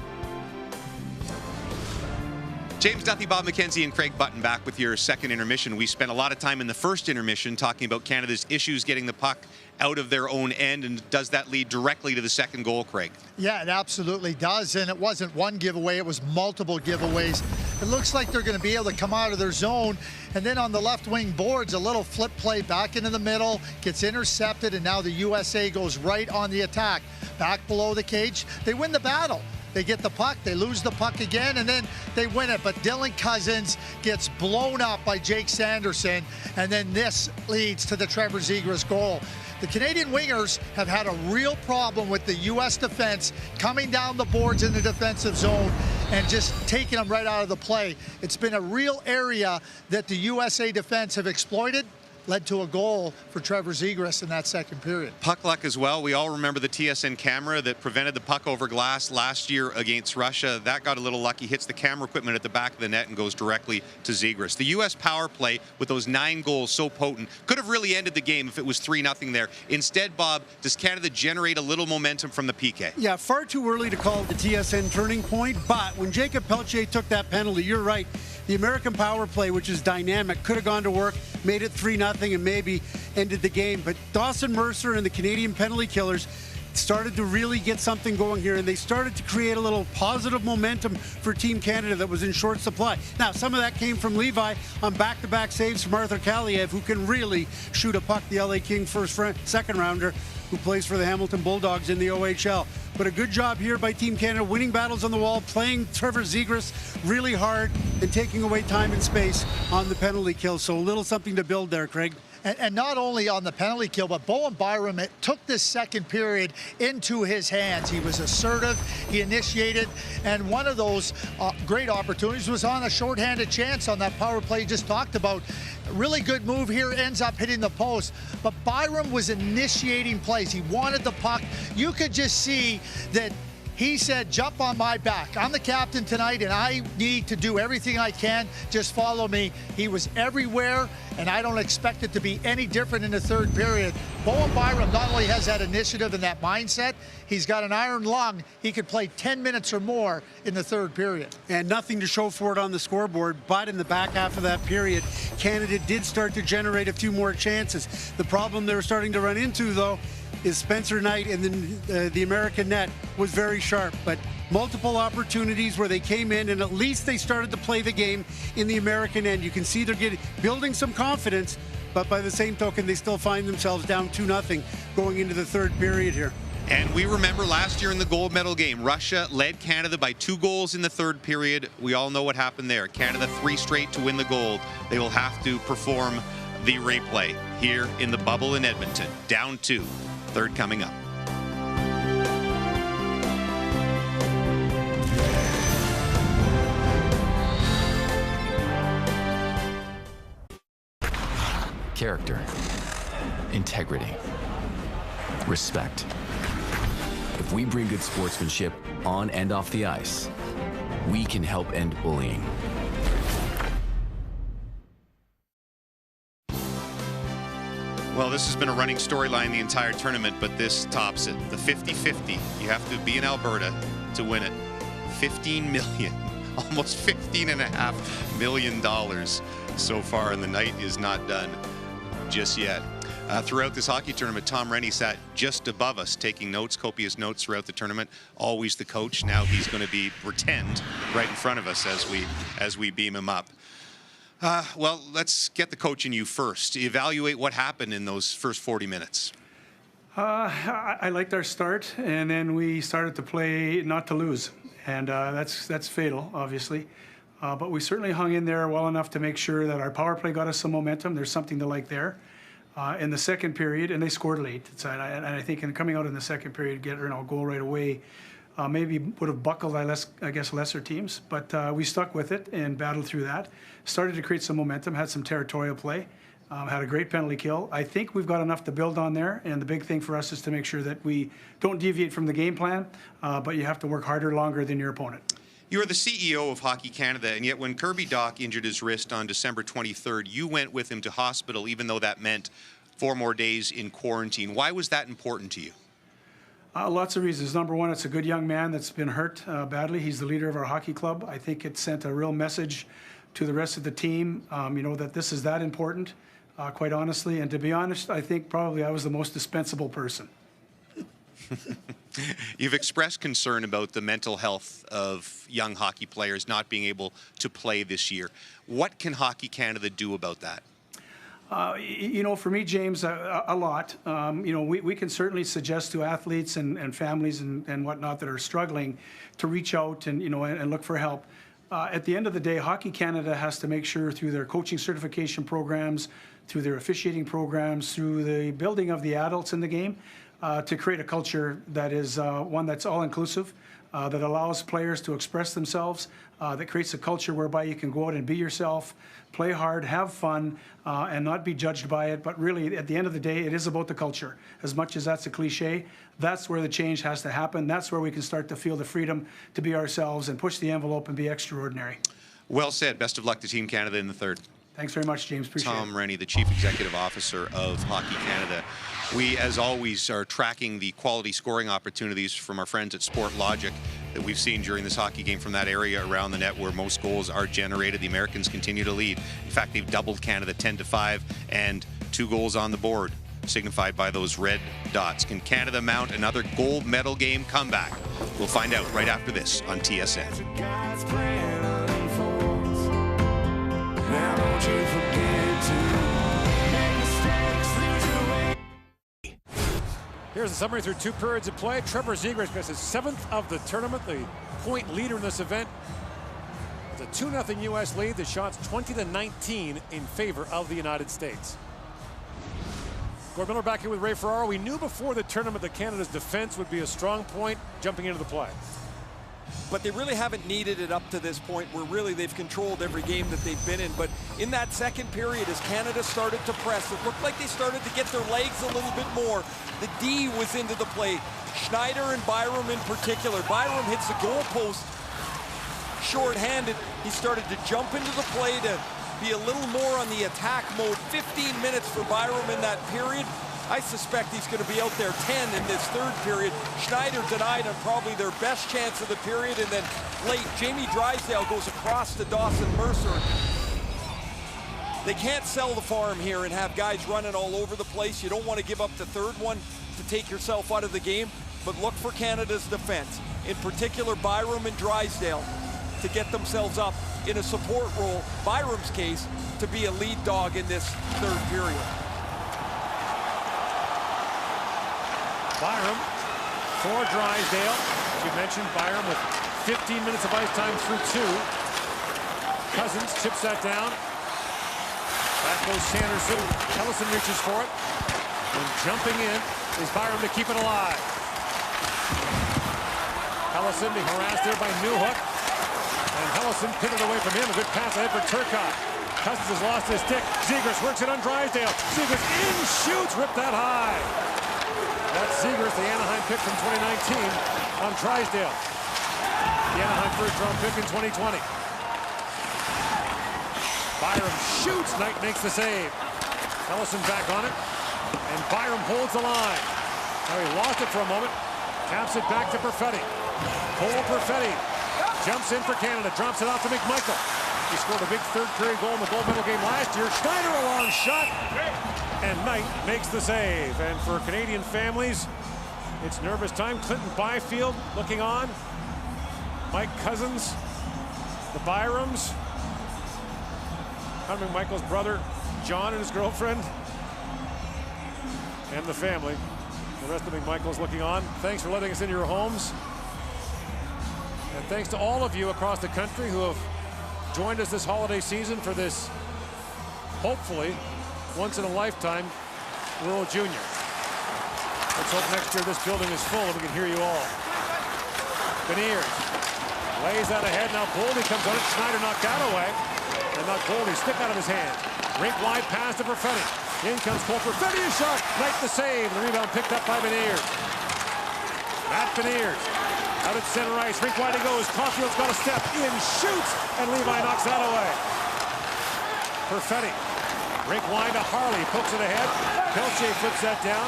James Duthie, Bob McKenzie, and Craig Button back with your second intermission. We spent a lot of time in the first intermission talking about Canada's issues getting the puck out of their own end, and does that lead directly to the second goal, Craig? Yeah, it absolutely does, and it wasn't one giveaway, it was multiple giveaways. It looks like they're going to be able to come out of their zone, and then on the left wing boards, a little flip play back into the middle, gets intercepted, and now the USA goes right on the attack. Back below the cage, they win the battle. They get the puck, they lose the puck again, and then they win it. But Dylan Cousins gets blown up by Jake Sanderson, and then this leads to the Trevor Zegras goal. The Canadian wingers have had a real problem with the U.S. defense coming down the boards in the defensive zone and just taking them right out of the play. It's been a real area that the USA defense have exploited. Led to a goal for Trevor Zegras in that second period. Puck luck as well. We all remember the TSN camera that prevented the puck over glass last year against Russia. That got a little lucky, hits the camera equipment at the back of the net and goes directly to Zegras. The U.S. power play with those 9 goals so potent could have really ended the game if it was 3-0 there. Instead, Bob, does Canada generate a little momentum from the PK? Yeah, far too early to call it the TSN turning point, but when Jacob Pelletier took that penalty, you're right. The American power play, which is dynamic, could have gone to work, made it 3-0 and maybe ended the game. But Dawson Mercer and the Canadian penalty killers started to really get something going here, and they started to create a little positive momentum for Team Canada that was in short supply. Now, some of that came from Levi on back-to-back saves from Arthur Kaliev, who can really shoot a puck, the LA King second rounder, who plays for the Hamilton Bulldogs in the OHL. But a good job here by Team Canada, winning battles on the wall, playing Trevor Zegras really hard, and taking away time and space on the penalty kill. So a little something to build there, Craig. And not only on the penalty kill, but Bowen Byram took this second period into his hands. He was assertive, he initiated, and one of those great opportunities was on a shorthanded chance on that power play you just talked about. Really good move here, ends up hitting the post. But Byram was initiating plays. He wanted the puck. You could just see that he said, jump on my back. I'm the captain tonight, and I need to do everything I can. Just follow me. He was everywhere, and I don't expect it to be any different in the third period. Bowen Byram not only has that initiative and that mindset, he's got an iron lung. He could play 10 minutes or more in the third period. And nothing to show for it on the scoreboard, but in the back half of that period, Canada did start to generate a few more chances. The problem they were starting to run into, though, is Spencer Knight and then the American net was very sharp, but multiple opportunities where they came in and at least they started to play the game in the American end. You can see they're building some confidence, but by the same token, they still find themselves down 2-0 going into the third period here. And we remember last year in the gold medal game, Russia led Canada by 2 goals in the third period. We all know what happened there. Canada 3 straight to win the gold. They will have to perform the replay here in the bubble in Edmonton. Down 2. Third coming up. Character, integrity, respect. If we bring good sportsmanship on and off the ice, we can help end bullying. Well, this has been a running storyline the entire tournament, but this tops it. The 50-50. You have to be in Alberta to win it. $15 million, almost $15.5 million so far, and the night is not done just yet. Throughout this hockey tournament, Tom Rennie sat just above us, taking notes, copious notes throughout the tournament. Always the coach. Now he's going to pretend right in front of us as we beam him up. Well, let's get the coach in you first. Evaluate what happened in those first 40 minutes. I liked our start, and then we started to play not to lose, and that's fatal, obviously. But we certainly hung in there well enough to make sure that our power play got us some momentum. There's something to like there. In the second period, and they scored late. And I think in coming out in the second period, getting a goal right away, maybe would have buckled, I guess, lesser teams. But we stuck with it and battled through that. Started to create some momentum, had some territorial play, had a great penalty kill. I think we've got enough to build on there, and the big thing for us is to make sure that we don't deviate from the game plan, but you have to work harder longer than your opponent. You are the CEO of Hockey Canada, and yet when Kirby Dach injured his wrist on December 23rd, you went with him to hospital, even though that meant 4 more days in quarantine. Why was that important to you? Lots of reasons. Number one, it's a good young man that's been hurt badly. He's the leader of our hockey club. I think it sent a real message to the rest of the team, that this is that important, quite honestly. And to be honest, I think probably I was the most dispensable person. You've expressed concern about the mental health of young hockey players not being able to play this year. What can Hockey Canada do about that? For me, James, a lot. We can certainly suggest to athletes and families and whatnot that are struggling to reach out and look for help. At the end of the day, Hockey Canada has to make sure through their coaching certification programs, through their officiating programs, through the building of the adults in the game, to create a culture that is one that's all-inclusive, that allows players to express themselves, that creates a culture whereby you can go out and be yourself, play hard, have fun, and not be judged by it. But really, at the end of the day, it is about the culture. As much as that's a cliche, that's where the change has to happen. That's where we can start to feel the freedom to be ourselves and push the envelope and be extraordinary. Well said. Best of luck to Team Canada in the third. Thanks very much, James. Appreciate it. Tom Rennie, the Chief Executive Officer of Hockey Canada. We, as always, are tracking the quality scoring opportunities from our friends at Sport Logic that we've seen during this hockey game from that area around the net where most goals are generated. The Americans continue to lead. In fact, they've doubled Canada 10-5 and 2 goals on the board, signified by those red dots. Can Canada mount another gold medal game comeback? We'll find out right after this on TSN. Now don't you forget to make mistakes, lose your way. Here's a summary through 2 periods of play. Trevor Zegras gets his 7th of the tournament, the point leader in this event. It's a 2-0 U.S. lead. The shots 20-19 in favor of the United States. Gord Miller back here with Ray Ferraro. We knew before the tournament that Canada's defense would be a strong point jumping into the play. But they really haven't needed it up to this point where really they've controlled every game that they've been in. But in that second period, as Canada started to press, it looked like they started to get their legs a little bit more. The D was into the play. Schneider and Byram in particular. Byram hits the goalpost short-handed. He started to jump into the play to be a little more on the attack mode. 15 minutes for Byram in that period. I suspect he's going to be out there 10 in this third period. Schneider denied on probably their best chance of the period, and then late, Jamie Drysdale goes across to Dawson Mercer. They can't sell the farm here and have guys running all over the place. You don't want to give up the third one to take yourself out of the game, but look for Canada's defense, in particular Byram and Drysdale, to get themselves up in a support role, Byram's case, to be a lead dog in this third period. Byram for Drysdale. As you mentioned, Byram with 15 minutes of ice time through 2. Cousins chips that down. Back goes Sanderson. Ellison reaches for it. And jumping in is Byram to keep it alive. Ellison being harassed there by Newhook. And Ellison pinned it away from him. A good pass ahead for Turcotte. Cousins has lost his stick. Zegras works it on Drysdale. Zegras in, shoots, ripped that high. That's Zegras, the Anaheim pick from 2019, on Drysdale. The Anaheim first-round pick in 2020. Byram shoots, Knight makes the save. Ellison back on it, and Byram holds the line. Now he lost it for a moment, taps it back to Perfetti. Cole Perfetti jumps in for Canada, drops it off to McMichael. He scored a big third-period goal in the gold medal game last year. Schneider a long shot. And Knight makes the save. And for Canadian families, it's nervous time. Clinton Byfield looking on. Mike Cousins, the Byrams. Conor McMichael's brother, John, and his girlfriend. And the family. The rest of McMichael's looking on. Thanks for letting us into your homes. And thanks to all of you across the country who have joined us this holiday season for this, hopefully, once-in-a-lifetime World Junior. Let's hope next year this building is full and we can hear you all. Beniers lays that ahead. Now Boldy comes on it. Schneider knocked that away. And now Boldy stick out of his hand. Rink wide pass to Perfetti. In comes Cole Perfetti, a shot. Knight the save. The rebound picked up by Beniers. Matt Beniers out at center ice. Rink wide he goes. Caulfield's got a step in, shoots, and Levi knocks that away. Perfetti. Rink wide to Harley, pokes it ahead. Pelche flips that down.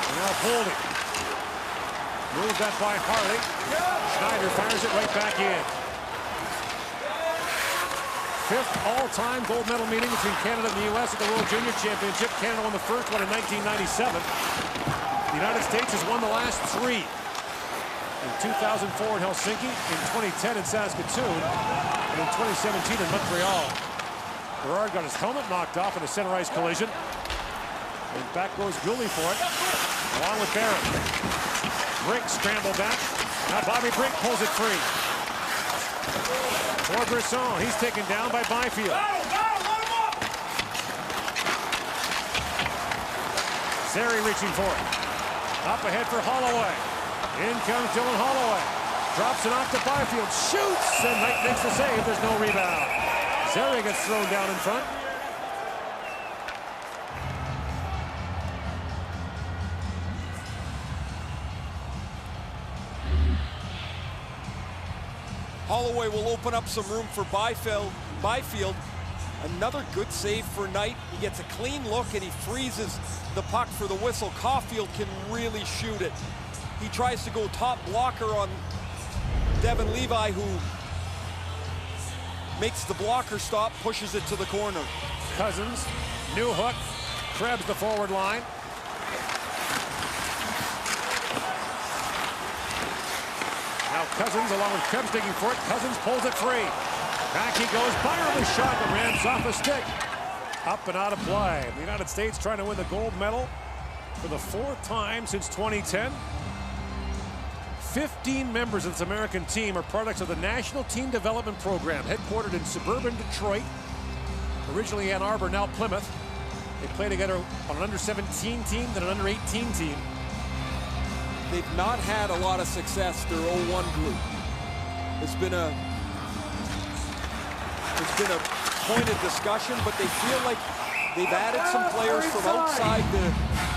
And now Boldy. Moved that by Harley. Schneider fires it right back in. 5th all-time gold medal meeting between Canada and the U.S. at the World Junior Championship. Canada won the first one in 1997. The United States has won the last 3. In 2004 in Helsinki, in 2010 in Saskatoon, and in 2017 in Montreal. Gerard got his helmet knocked off in a center ice collision. And back goes Gouley for it, along with Barron. Brink scrambled that. Now Bobby Brink pulls it free. For Brisson, he's taken down by Byfield. Zary reaching for it. Up ahead for Holloway. In comes Dylan Holloway. Drops it off to Byfield. Shoots! And Knight makes the save. There's no rebound. Zary gets thrown down in front. Holloway will open up some room for Byfield. Another good save for Knight. He gets a clean look and he freezes the puck for the whistle. Caulfield can really shoot it. He tries to go top blocker on Devin Levi, who makes the blocker stop, pushes it to the corner. Cousins, new hook, Krebs the forward line. Now Cousins, along with Krebs digging for it. Cousins pulls it free. Back he goes. Byram is shot, but rams off a stick. Up and out of play. The United States trying to win the gold medal for the 4th time since 2010. 15 members of this American team are products of the National Team Development Program, headquartered in suburban Detroit. Originally Ann Arbor, now Plymouth. They play together on an under-17 team, then an under-18 team. They've not had a lot of success, their 0-1 group. It's been a point of discussion, but they feel like they've added some players from outside the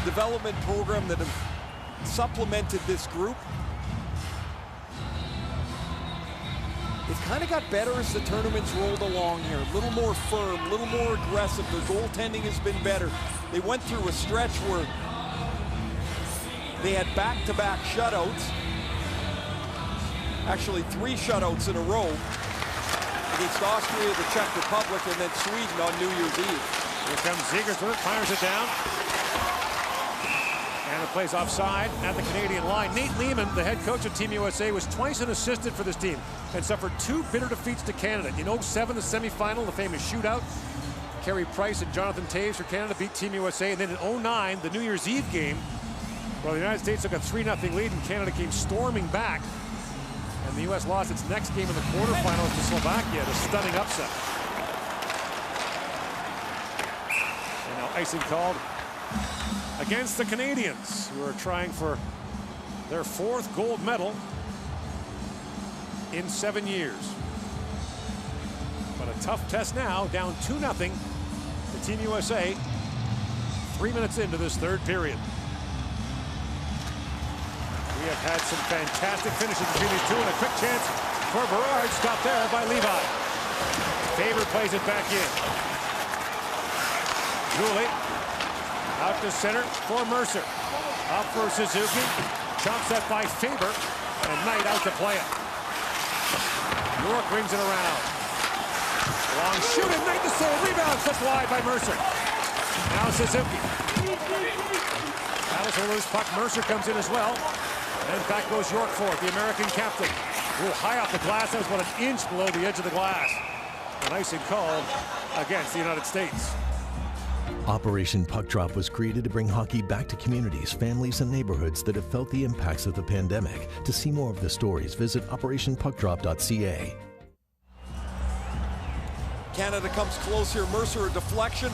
development program that have supplemented this group. They've kind of got better as the tournament's rolled along here. A little more firm, a little more aggressive. Their goaltending has been better. They went through a stretch where they had back-to-back shutouts. Actually, 3 shutouts in a row against Austria, the Czech Republic, and then Sweden on New Year's Eve. Here comes Ziegler, fires it down. And it plays offside at the Canadian line. Nate Lehman, the head coach of Team USA, was twice an assistant for this team and suffered 2 bitter defeats to Canada. In 07, the semifinal, the famous shootout. Carey Price and Jonathan Toews for Canada beat Team USA. And then in 09, the New Year's Eve game, well, the United States took a 3-0 lead and Canada came storming back. And the U.S. lost its next game in the quarterfinals to Slovakia, a stunning upset. And now icing called against the Canadians, who are trying for their 4th gold medal in 7 years. But a tough test now, down 2-0 to Team USA, 3 minutes into this 3rd period. We have had some fantastic finishes between these two, and a quick chance for Berard. Stopped there by Levi. Faber plays it back in. Julie out to center for Mercer. Up for Suzuki. Chops that by Faber, and Knight out to play it. York brings it around. Long shoot, and Knight to save. Rebound pushed wide by Mercer. Now Suzuki. That was a loose puck. Mercer comes in as well. And back goes York for it, the American captain. Ooh, high off the glass. That was about an inch below the edge of the glass. An icing called against the United States. Operation Puck Drop was created to bring hockey back to communities, families, and neighborhoods that have felt the impacts of the pandemic. To see more of the stories, visit operationpuckdrop.ca. Canada comes close here. Mercer, a deflection,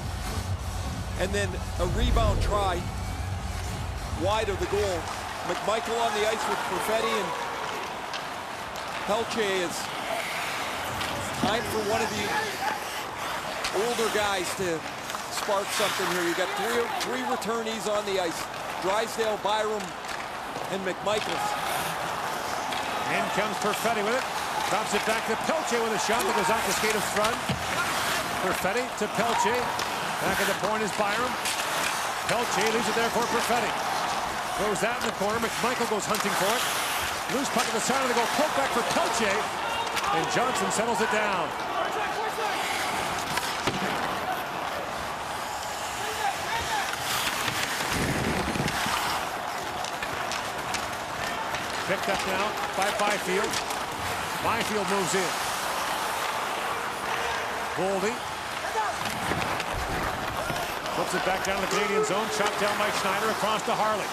and then a rebound try wide of the goal. McMichael on the ice with Perfetti, and Pelche. Is time for one of the older guys to spark something here. You got three returnees on the ice: Drysdale, Byram, and McMichael. In comes Perfetti with it. Drops it back to Pelche with a shot that goes off the skate of front. Perfetti to Pelche. Back at the point is Byram. Pelche leaves it there for Perfetti. Throws that in the corner. McMichael goes hunting for it. Loose puck at the side of the goal. Poke back for Pelche. And Johnson settles it down. Picked up now by Byfield. Byfield moves in. Goldie. Puts it back down to the Canadian zone. Chopped down by Schneider across to Harley.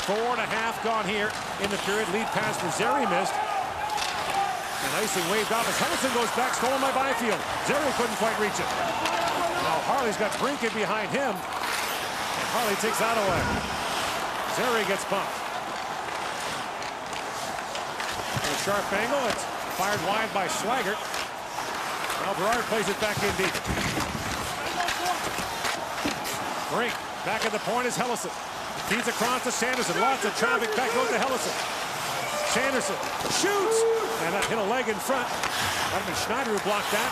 4.5 gone here in the period. Lead pass for Zary missed. And icing waved off as Hellison goes back, stolen by Byfield. Zeri couldn't quite reach it. Now Harley's got Brinkin behind him. Harley takes that away. Zeri gets bumped. A sharp angle. It's fired wide by Schlager. Now Berard plays it back in deep. Brink back at the point is Hellison. Feeds across to Sanderson. Lots of traffic. Back goes to Hellison. Sanderson shoots. And that hit a leg in front. Might have been Schneider who blocked that.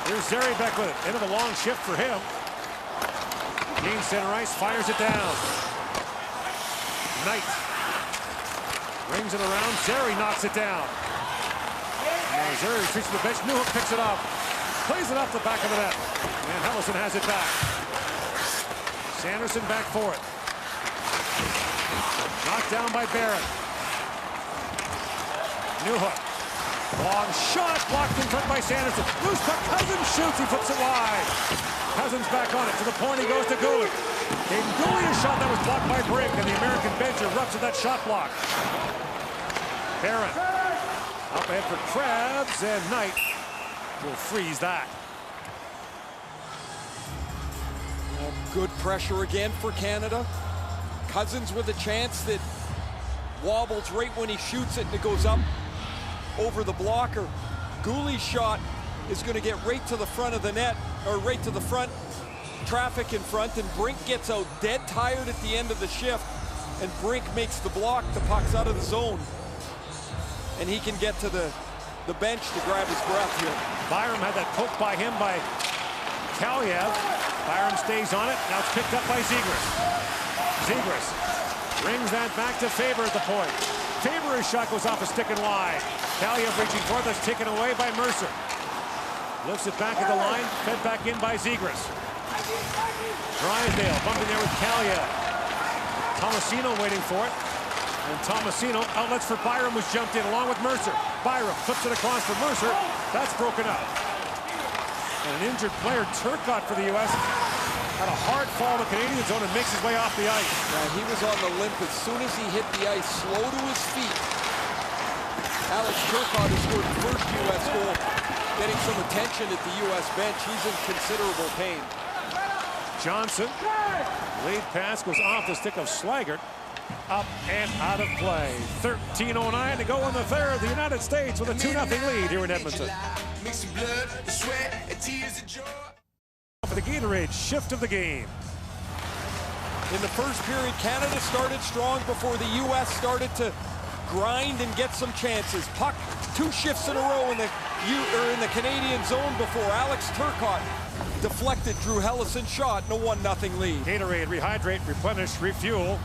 Here's Zeri back with it. End of a long shift for him. Gains center ice. Fires it down. Knight. Rings it around. Zeri knocks it down. Now Zeri retreats to the bench. Newhook picks it up. Plays it off the back of the net. And Hellison has it back. Sanderson back for it. Knocked down by Barrett. Newhook. Long shot blocked in front by Sanderson. Loose puck. Cousins shoots. He flips it wide. Cousins back on it. To the point he goes to Gouli. Gave Gouli a shot that was blocked by Brink, and the American bench erupts at that shot block. Barrett. Up ahead for Krebs, and Knight will freeze that. Good pressure again for Canada. Cousins with a chance that wobbles right when he shoots it and it goes up over the blocker. Gouli's shot is going to get right to the front of the net, or right to the front, traffic in front, and Brink gets out dead tired at the end of the shift, and Brink makes the block. The puck's out of the zone, and he can get to the bench to grab his breath here. Byram had that poke by him by Kaliev. Byram stays on it. Now it's picked up by Zegras. Zegras brings that back to Faber at the point. Faber, his shot goes off a stick and wide. Kaliev reaching for it. That's taken away by Mercer. Lifts it back at the line. Fed back in by Zegras. Drysdale bumping there with Kaliev. Tomasino waiting for it. And Tomasino outlets for Byram, who's jumped in along with Mercer. Byram flips it across for Mercer. That's broken up. And an injured player, Turcotte for the U.S., had a hard fall in the Canadian zone and makes his way off the ice. Yeah, he was on the limp as soon as he hit the ice, slow to his feet. Alex Turcotte, who scored the first U.S. goal, getting some attention at the U.S. bench. He's in considerable pain. Johnson, lead pass goes off the stick of Schlager. Up and out of play. 13:09 to go in the third. The United States with a 2-0 lead here in Edmonton. For the Gatorade shift of the game. In the first period, Canada started strong before the U.S. started to grind and get some chances. Puck, 2 shifts in a row in the Canadian zone before Alex Turcotte deflected Drew Hellison's shot and a 1-0 lead. Gatorade, rehydrate, replenish, refuel.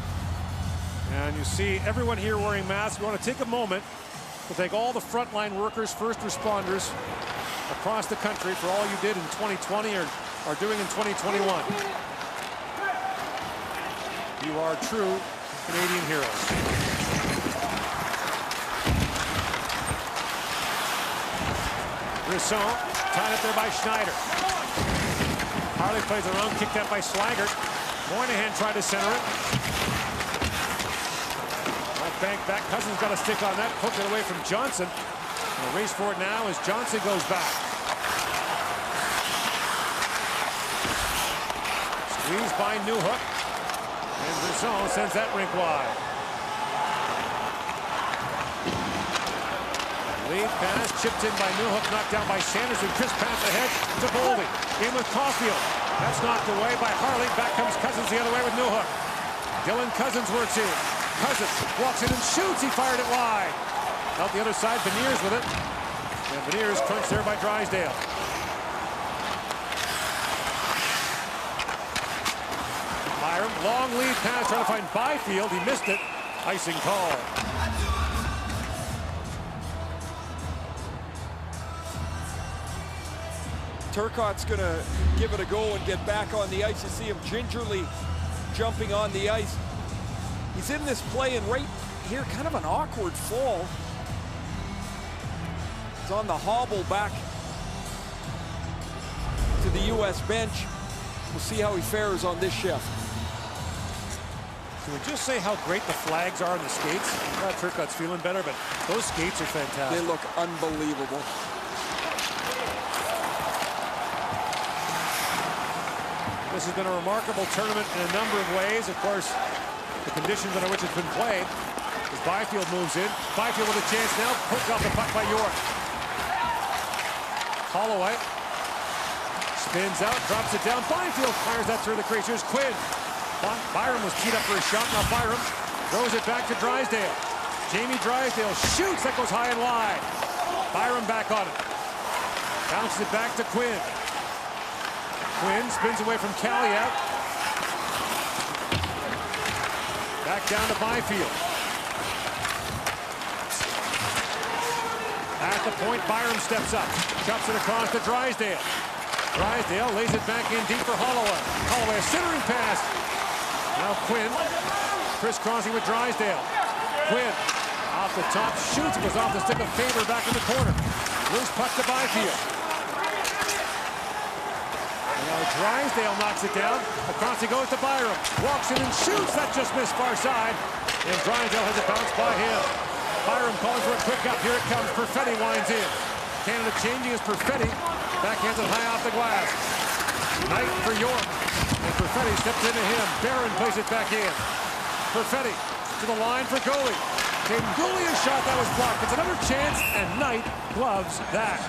And you see everyone here wearing masks. We want to take a moment to thank all the frontline workers, first responders across the country for all you did in 2020 or are doing in 2021. You are true Canadian heroes. Brisson, tied up there by Schneider. Harley plays around, kicked out by Schlager. Moynihan tried to center it. Bank back. Cousins got a stick on that. Poked it away from Johnson. And the race for it now as Johnson goes back. Squeezed by Newhook. And Brisson sends that rink wide. Lead pass chipped in by Newhook. Knocked down by Sanderson. Crisp pass ahead to Boldy. In with Caulfield. That's knocked away by Harley. Back comes Cousins the other way with Newhook. Dylan Cousins works in. Cousins walks in and shoots. He fired it wide. Out the other side, Beniers with it. And Beniers crunched there by Drysdale. Byram, long lead pass, trying to find Byfield. He missed it. Icing call. Turcotte's going to give it a go and get back on the ice. You see him gingerly jumping on the ice. He's in this play, and right here, kind of an awkward fall. He's on the hobble back to the U.S. bench. We'll see how he fares on this shift. Can we just say how great the flags are on the skates? I'm not sure Turcotte's feeling better, but those skates are fantastic. They look unbelievable. This has been a remarkable tournament in a number of ways. Of course, the conditions under which it's been played. As Byfield moves in. Byfield with a chance now. Poked off the puck by York. Holloway spins out, drops it down. Byfield fires that through the crease. Here's Quinn. Byram was teed up for a shot. Now Byram throws it back to Drysdale. Jamie Drysdale shoots. That goes high and wide. Byram back on it. Bounces it back to Quinn. Quinn spins away from Kaliev. Back down to Byfield. At the point, Byram steps up. Chops it across to Drysdale. Drysdale lays it back in deep for Holloway. Holloway, a centering pass. Now Quinn. Crisscrossing with Drysdale. Quinn off the top, shoots, goes off the stick of Faber back in the corner. Loose puck to Byfield. Now Drysdale knocks it down. Across he goes to Byram. Walks in and shoots. That just missed far side. And Drysdale has it bounced by him. Byram calling for a quick up. Here it comes. Perfetti winds in. Canada changing as Perfetti backhands it high off the glass. Knight for York. And Perfetti steps into him. Barron plays it back in. Perfetti to the line for goalie. Gave goalie a shot that was blocked. It's another chance, and Knight gloves that.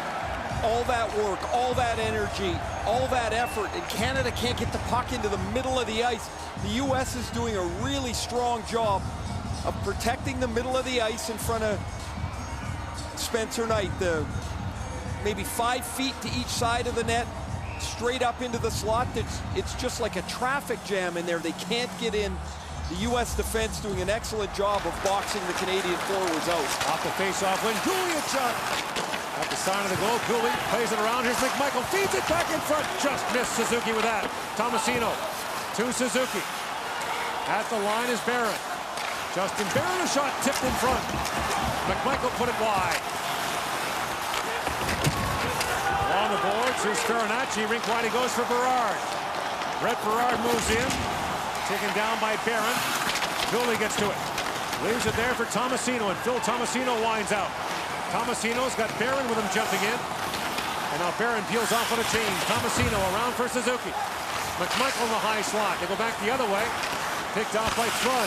All that work, all that energy, all that effort, and Canada can't get the puck into the middle of the ice. The U.S. is doing a really strong job of protecting the middle of the ice in front of Spencer Knight. Maybe 5 feet to each side of the net, straight up into the slot. It's just like a traffic jam in there. They can't get in. The U.S. defense doing an excellent job of boxing the Canadian forwards out. Off the face-off win. Gooley a shot. At the sign of the goal, Gooley plays it around. Here's McMichael, feeds it back in front. Just missed Suzuki with that. Tomasino to Suzuki. At the line is Barron. Justin Barron, a shot tipped in front. McMichael put it wide. Along the boards, here's Farinacci. Rink wide, he goes for Berard. Brett Berard moves in. Taken down by Barron. Gooley gets to it. Leaves it there for Tomasino, and Phil Tomasino winds out. Tomasino's got Barron with him jumping in. And now Barron peels off on a change. Tomasino around for Suzuki. McMichael in the high slot. They go back the other way. Picked off by Thrun.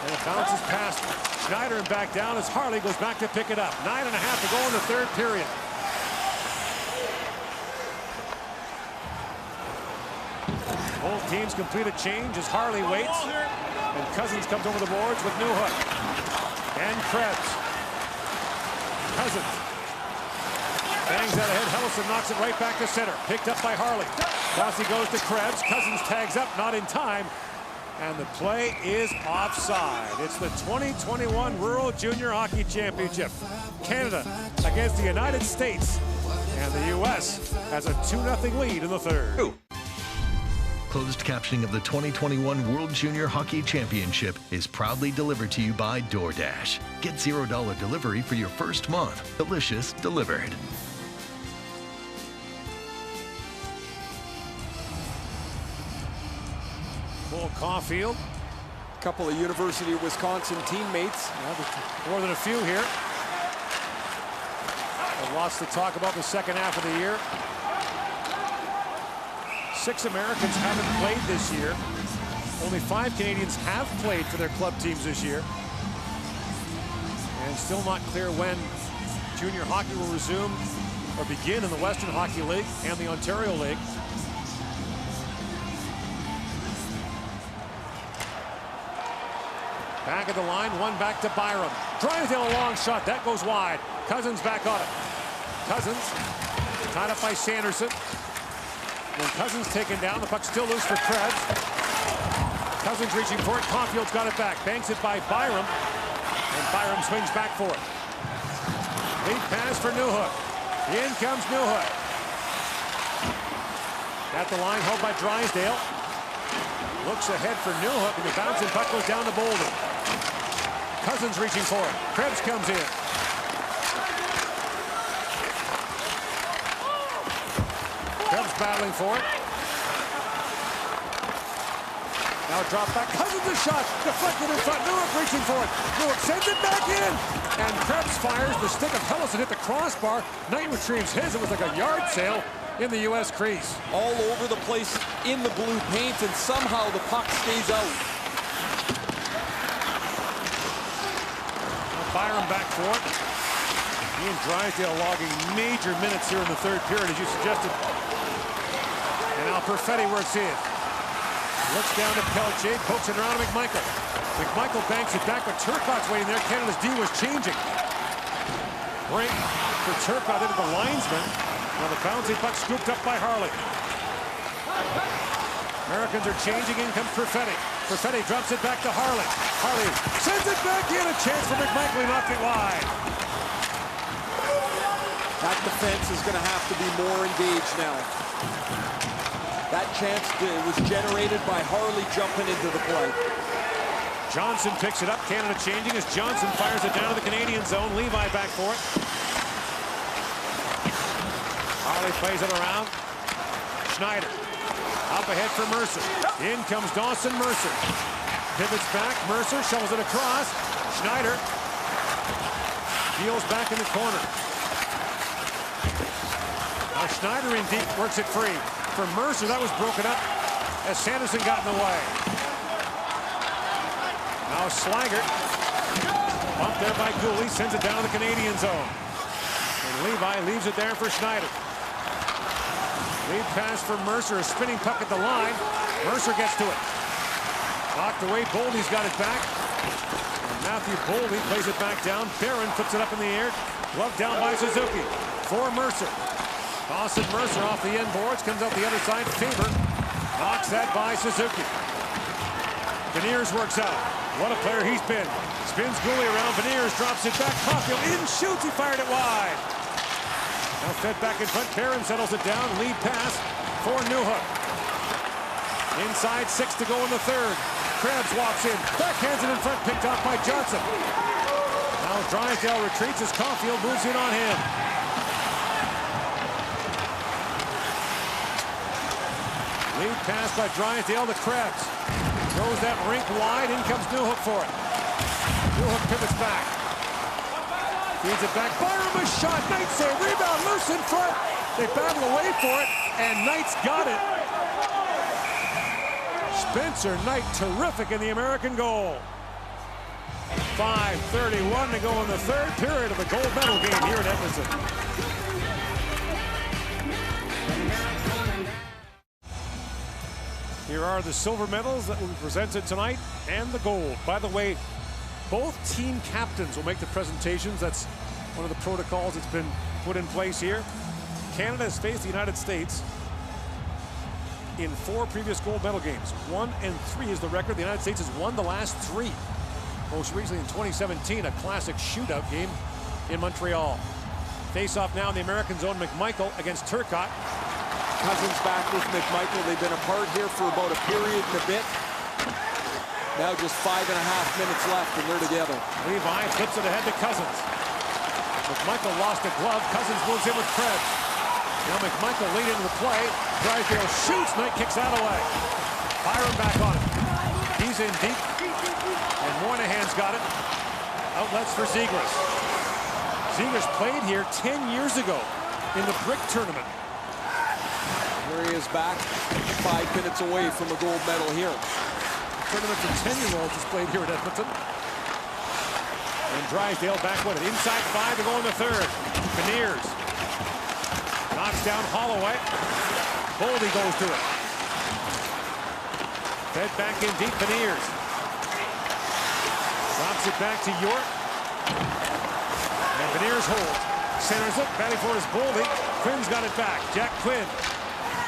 And it bounces past Schneider and back down as Harley goes back to pick it up. 9.5 to go in the third period. Both teams complete a change as Harley waits. And Cousins comes over the boards with Newhook. And Krebs. Cousins. Bangs out ahead. Hellison knocks it right back to center. Picked up by Harley. Dossie goes to Krebs. Cousins tags up, not in time. And the play is offside. It's the 2021 World Junior Hockey Championship. Canada against the United States. And the U.S. has a 2-0 lead in the third. Closed captioning of the 2021 World Junior Hockey Championship is proudly delivered to you by DoorDash. Get $0 delivery for your first month. Delicious delivered. Cole Caulfield. A couple of University of Wisconsin teammates. More than a few here. Have lots to talk about the second half of the year. 6 Americans haven't played this year. Only 5 Canadians have played for their club teams this year. And still not clear when junior hockey will resume or begin in the Western Hockey League and the Ontario League. Back at the line, one back to Byram. Drysdale, a long shot, that goes wide. Cousins back on it. Cousins tied up by Sanderson. When Cousins taken down, the puck still loose for Krebs. Cousins reaching for it. Caulfield's got it back. Banks it by Byram. And Byram swings back for it. Lead pass for Newhook. In comes Newhook. At the line, held by Drysdale. Looks ahead for Newhook, and the bouncing puck goes down to Bolden. Cousins reaching for it. Krebs comes in. Krebs battling for it. Now drop back, Cousins a shot, deflected in front, Newark reaching for it. Newark sends it back in, and Krebs fires. The stick of Hellison hit the crossbar. Knight retrieves his. It was like a yard sale in the U.S. crease. All over the place in the blue paint, and somehow the puck stays out. Byram back for it. Ian Drysdale logging major minutes here in the third period, as you suggested. And now Perfetti where it's in. Looks down to Pelletier, pokes it around to McMichael. McMichael banks it back, but Turcotte's waiting there. Canada's D was changing. Brink for Turcotte into the linesman. Now the bouncy puck scooped up by Harley. Americans are changing. In comes Perfetti. Perfetti drops it back to Harley. Harley sends it back in. A chance for McMichael. He knocked it wide. That defense is going to have to be more engaged now. That chance was generated by Harley jumping into the play. Johnson picks it up. Canada changing as Johnson fires it down to the Canadian zone. Levi back for it. Harley plays it around. Schneider up ahead for Mercer. In comes Dawson Mercer. Pivots back. Mercer shovels it across. Schneider deals back in the corner. Now Schneider in deep works it free. For Mercer, that was broken up as Sanderson got in the way. Now Slaggert, bumped there by Gooley, sends it down to the Canadian zone. And Levi leaves it there for Schneider. Lead pass for Mercer, a spinning puck at the line. Mercer gets to it. Knocked away, Boldy's got it back. And Matthew Boldy plays it back down. Barron puts it up in the air. Glove down by Suzuki. For Mercer. Dawson Mercer off the end boards, comes out the other side. Faber knocks that by Suzuki. Beniers works out. What a player he's been. Spins Gooley around. Beniers drops it back. Caulfield in, shoots. He fired it wide. Now fed back in front. Barron settles it down. Lead pass for Newhook. Inside 6 to go in the third. Krebs walks in. Backhands it in front. Picked off by Johnson. Now Drysdale retreats as Caulfield moves in on him. Lead pass by Drysdale to Krebs. Throws that rink wide. In comes Newhook for it. Newhook pivots back. Feeds it back. Byram a shot. Knight save. Rebound loose in front. They battle away for it, and Knight's got it. Spencer Knight terrific in the American goal. 5:31 to go in the third period of the gold medal game here in Edmonton. Here are the silver medals that will be presented tonight and the gold. By the way, both team captains will make the presentations. That's one of the protocols that's been put in place here. Canada has faced the United States in 4 previous gold medal games. 1 and 3 is the record. The United States has won the last 3. Most recently in 2017, a classic shootout game in Montreal. Face off now in the American zone. McMichael against Turcotte. Cousins back with McMichael. They've been apart here for about a period and a bit. Now just 5.5 minutes left and they're together. Levi flips it ahead to Cousins. McMichael lost a glove. Cousins moves in with Krebs. Now McMichael late into the play. Drysdale shoots. Knight kicks that away. Byram back on it. He's in deep. And Moynihan's got it. Outlets for Zegras. Zegras played here 10 years ago in the Brick tournament. Here he is back, 5 minutes away from a gold medal here. Tournament for 10-year-olds is played here at Edmonton. And Drysdale back with it. Inside 5 to go in the third. Beniers knocks down Holloway. Boldy goes to it. Fed back in deep. Beniers drops it back to York. And Beniers holds. Centers it. Batting for his Boldy. Quinn's got it back. Jack Quinn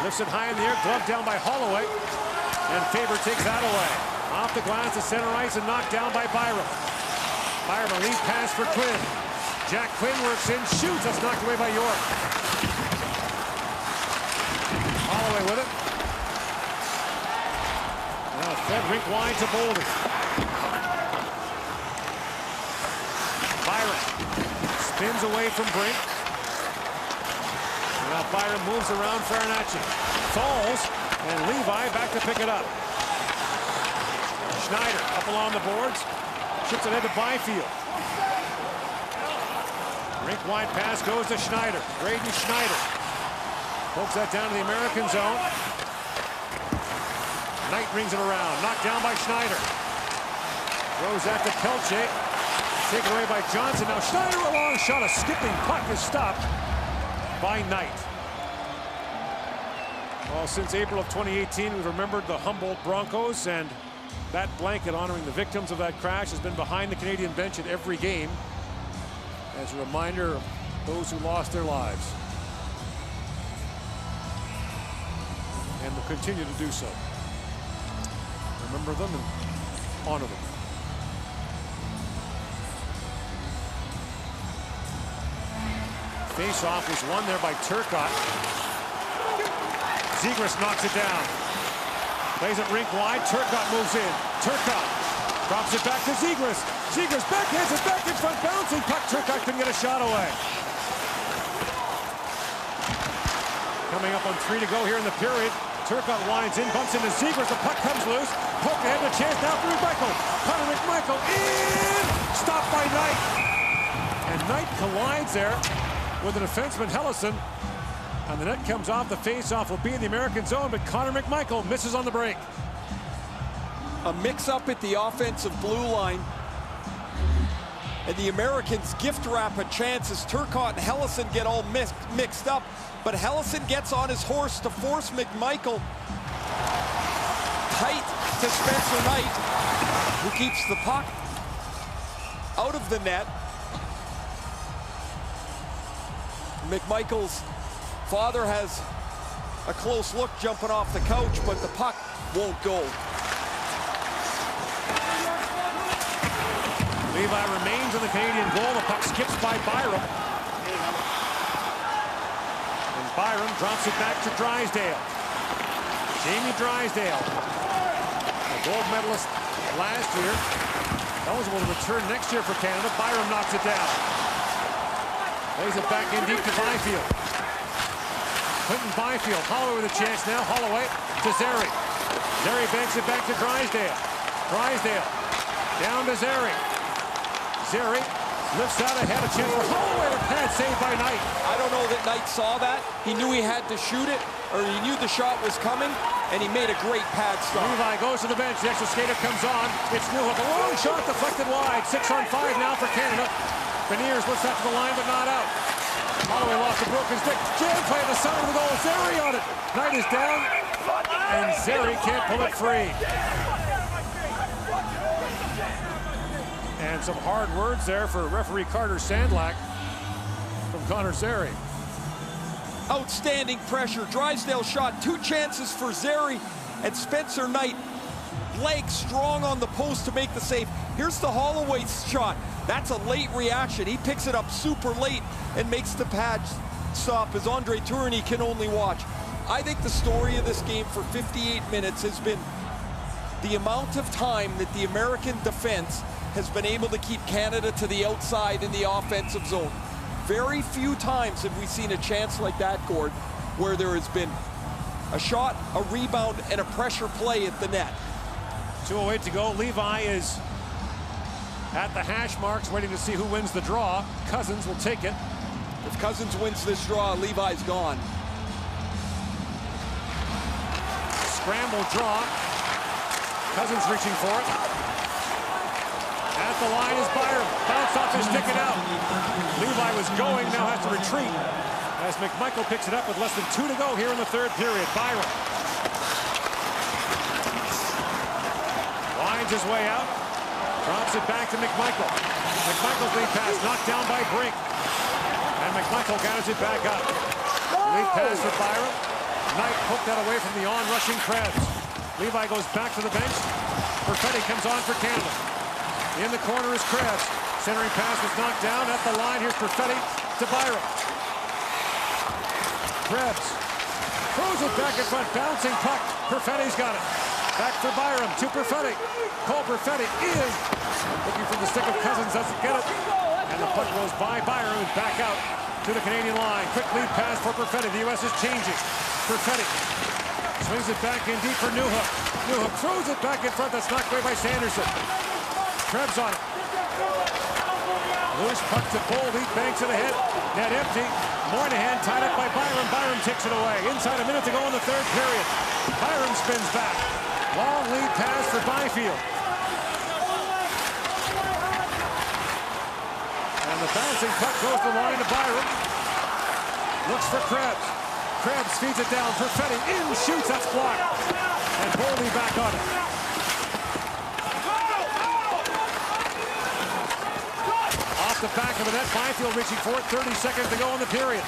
lifts it high in the air. Glove down by Holloway. And Faber takes that away. Off the glass to center ice and knocked down by Byram. Byram, a lead pass for Quinn. Jack Quinn works in, shoots. That's knocked away by York. Holloway with it. Now fed rink wide to Boldy. Byram spins away from Brink. Now Byram moves around Farinacci. Falls, and Levi back to pick it up. Schneider up along the boards. Chips it ahead to Byfield. Rink wide pass goes to Schneider. Braden Schneider pokes that down to the American zone. Knight rings it around. Knocked down by Schneider. Throws that to Pelche. Taken away by Johnson. Now Schneider a long shot. A skipping puck is stopped by Knight. Well, since April of 2018, we've remembered the Humboldt Broncos, and that blanket honoring the victims of that crash has been behind the Canadian bench at every game as a reminder of those who lost their lives. And will continue to do so. Remember them and honor them. Face-off was won there by Turcotte. Zegras knocks it down. Plays it rink wide. Turcotte moves in. Turcotte drops it back to Zegras. Zegras backhands it back in front. Bouncing puck. Turcotte couldn't get a shot away. Coming up on 3 to go here in the period. Turcotte winds in, bumps into Zegras. The puck comes loose. Poke ahead and a chance now for McMichael. Connor McMichael in. Stopped by Knight. And Knight collides there with the defenseman Hellison. And the net comes off. The face-off will be in the American zone, but Connor McMichael misses on the break. A mix-up at the offensive blue line. And the Americans gift wrap a chance as Turcotte and Hellison get all mixed up. But Hellison gets on his horse to force McMichael tight to Spencer Knight, who keeps the puck out of the net. McMichael's father has a close look jumping off the couch, but the puck won't go. Levi remains in the Canadian goal. The puck skips by Byram. And Byram drops it back to Drysdale. Jamie Drysdale, a gold medalist last year, eligible to return next year for Canada. Byram knocks it down. Lays it back in deep to Byfield. Clinton Byfield. Holloway with a chance now. Holloway to Zary. Zary banks it back to Drysdale. Drysdale down to Zary. Zary lifts out ahead. A chance for Holloway. The pad saved by Knight. I don't know that Knight saw that. He knew he had to shoot it, or he knew the shot was coming, and he made a great pad stop. Levi goes to the bench. The extra skater comes on. It's Newhook. A long shot deflected wide. 6 on 5 now for Canada. Beniers looks up to the line, but not out. Holloway lost a broken stick. Jam play at the side of the goal. Zary on it. Knight is down, and Zary can't pull it free. And some hard words there for referee Carter Sandlak from Connor Zary. Outstanding pressure. Drysdale shot. 2 chances for Zary, and Spencer Knight legs strong on the post to make the save. Here's the Holloway shot. That's a late reaction. He picks it up super late and makes the pad stop as Andre Tourigny can only watch. I think the story of this game for 58 minutes has been the amount of time that the American defense has been able to keep Canada to the outside in the offensive zone. Very few times have we seen a chance like that, Gord, where there has been a shot, a rebound, and a pressure play at the net. 2:08 to go. Levi is at the hash marks, waiting to see who wins the draw. Cousins will take it. If Cousins wins this draw, Levi's gone. Scramble draw. Cousins reaching for it. At the line is Byram. Bounced off his stick and out. Levi was going, now has to retreat as McMichael picks it up with less than 2 to go here in the 3rd period. Byram winds his way out. Drops it back to McMichael. McMichael's lead pass knocked down by Brink. And McMichael gathers it back up. Lead pass for Byram. Knight poked that away from the on-rushing Krebs. Levi goes back to the bench. Perfetti comes on for Canada. In the corner is Krebs. Centering pass was knocked down. At the line, here's Perfetti to Byram. Krebs throws it back in front. Bouncing puck. Perfetti's got it. Back for Byram to Perfetti. Cole Perfetti is looking for the stick of Cousins, doesn't get it. And the puck goes by Byram and back out to the Canadian line. Quick lead pass for Perfetti. The U.S. is changing. Perfetti swings it back in deep for Newhook. Newham throws it back in front. That's knocked away by Sanderson. Krebs on it. Loose puck to Boldy. Banks it ahead. Net empty. Moynihan tied up by Byram. Byram takes it away. Inside a minute to go in the third period. Byram spins back. Long lead pass for Byfield. And the bouncing puck goes the line to Byram. Looks for Krebs. Krebs feeds it down. Perfetti in, shoots. That's blocked. And Boldy back on it. Off the back of the net. Byfield reaching for it. 30 seconds to go in the period.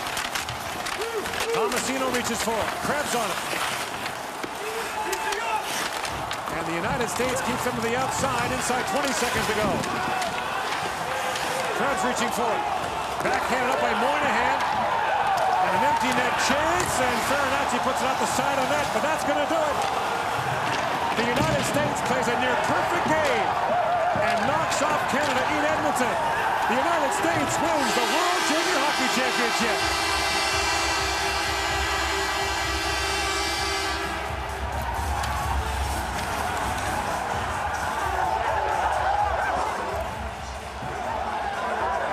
Tomasino reaches for it. Krebs on it. And the United States keeps them to the outside. Inside 20 seconds to go. Krebs reaching for it. Backhanded up by Moynihan. And an empty net chance. And Farinacci puts it out the side of the net. But that's going to do it. The United States plays a near-perfect game and knocks off Canada in Edmonton. The United States wins the World Junior Hockey Championship.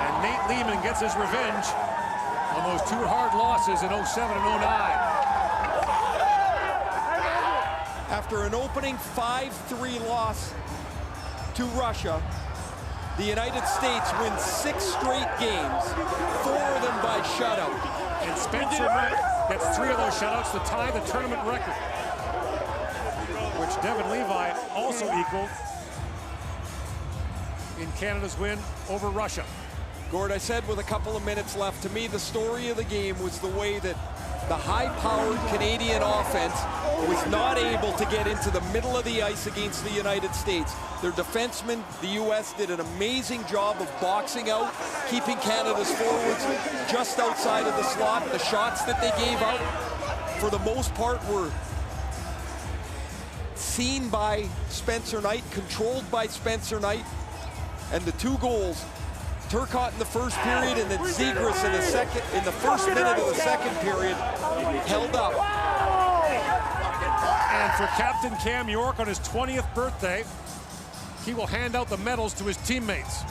And Nate Lehman gets his revenge on those two hard losses in 07 and 09. After an opening 5-3 loss to Russia, the United States wins 6 straight games, 4 of them by shutout. And Spencer gets 3 of those shutouts to tie the tournament record, which Devin Levi also equaled in Canada's win over Russia. Gord, I said with a couple of minutes left, to me the story of the game was the way that the high-powered Canadian offense was not able to get into the middle of the ice against the United States. Their defensemen, the U.S., did an amazing job of boxing out, keeping Canada's forwards just outside of the slot. The shots that they gave out, for the most part, were seen by Spencer Knight, controlled by Spencer Knight, and the 2 goals, Turcotte in the first period and then Zegras in the first minute of the second period, held up. And for Captain Cam York on his 20th birthday, he will hand out the medals to his teammates.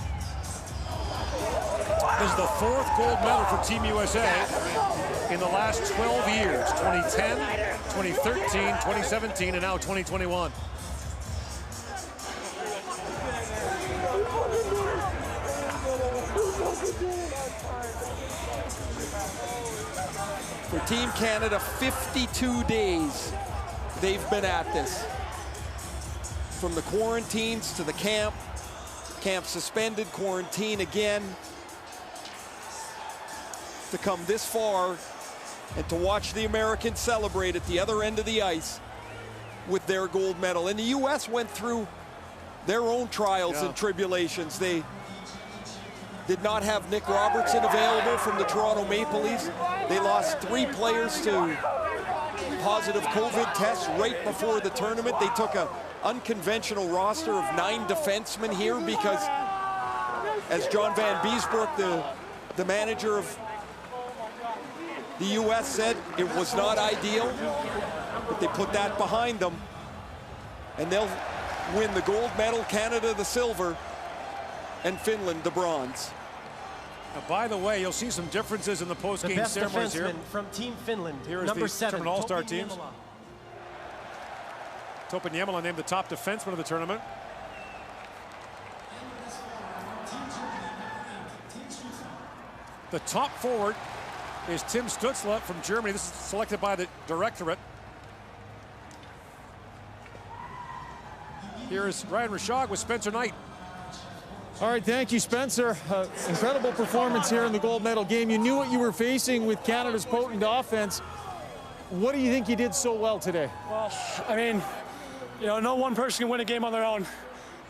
This is the 4th gold medal for Team USA in the last 12 years, 2010, 2013, 2017, and now 2021. For Team Canada, 52 days they've been at this. From the quarantines to the camp suspended, quarantine again. To come this far and to watch the Americans celebrate at the other end of the ice with their gold medal. And the U.S. went through their own trials and tribulations. They did not have Nick Robertson available from the Toronto Maple Leafs. They lost 3 players to positive COVID tests right before the tournament. They took an unconventional roster of 9 defensemen here because, as John Van Beesbroek, the manager of the U.S., said, it was not ideal, but they put that behind them, and they'll win the gold medal, Canada the silver, and Finland the bronze. Now, by the way, you'll see some differences in the post-game ceremonies here. From Team Finland, here is number the 7, tournament all-star teams. Topi Niemela named the top defenseman of the tournament. The top forward is Tim Stützle from Germany. This is selected by the directorate. Here is Ryan Rishaug with Spencer Knight. All right, thank you, Spencer. Incredible performance here in the gold medal game. You knew what you were facing with Canada's potent offense. What do you think you did so well today? Well, I mean, you know, no one person can win a game on their own.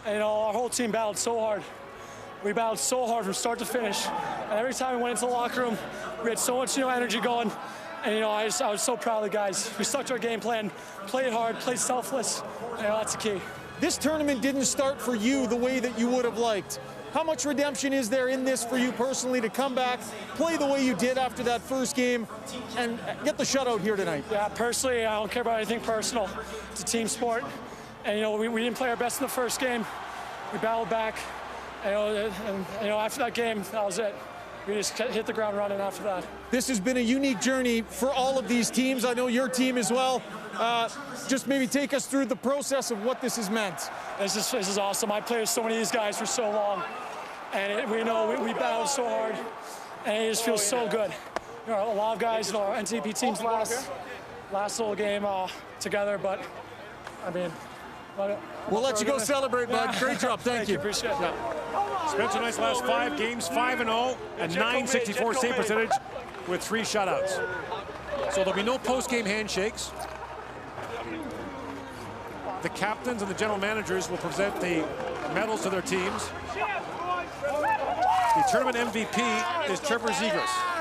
And, you know, our whole team battled so hard. We battled so hard from start to finish. And every time we went into the locker room, we had so much, energy going. And, I was so proud of the guys. We stuck to our game plan, played hard, played selfless. That's the key. This tournament didn't start for you the way that you would have liked. How much redemption is there in this for you personally to come back, play the way you did after that first game, and get the shutout here tonight? Yeah, personally, I don't care about anything personal. It's a team sport. And, you know, we didn't play our best in the first game. We battled back. And, you know, after that game, that was it. We just hit the ground running after that. This has been a unique journey for all of these teams. I know your team as well. Just maybe take us through the process of what this has meant. This is awesome. I played with so many of these guys for so long. And we know we battled so hard. And it just feels so good. You know, a lot of guys, you know, our NTP team's last little game together, but I mean, we'll let you go celebrate, bud. Great job. Thank you. Appreciate that. Spencer Knight's last 5 games, 5-0, and .964 save percentage with 3 shutouts. So there'll be no post-game handshakes. The captains and the general managers will present the medals to their teams. The tournament MVP is Trevor Zegras.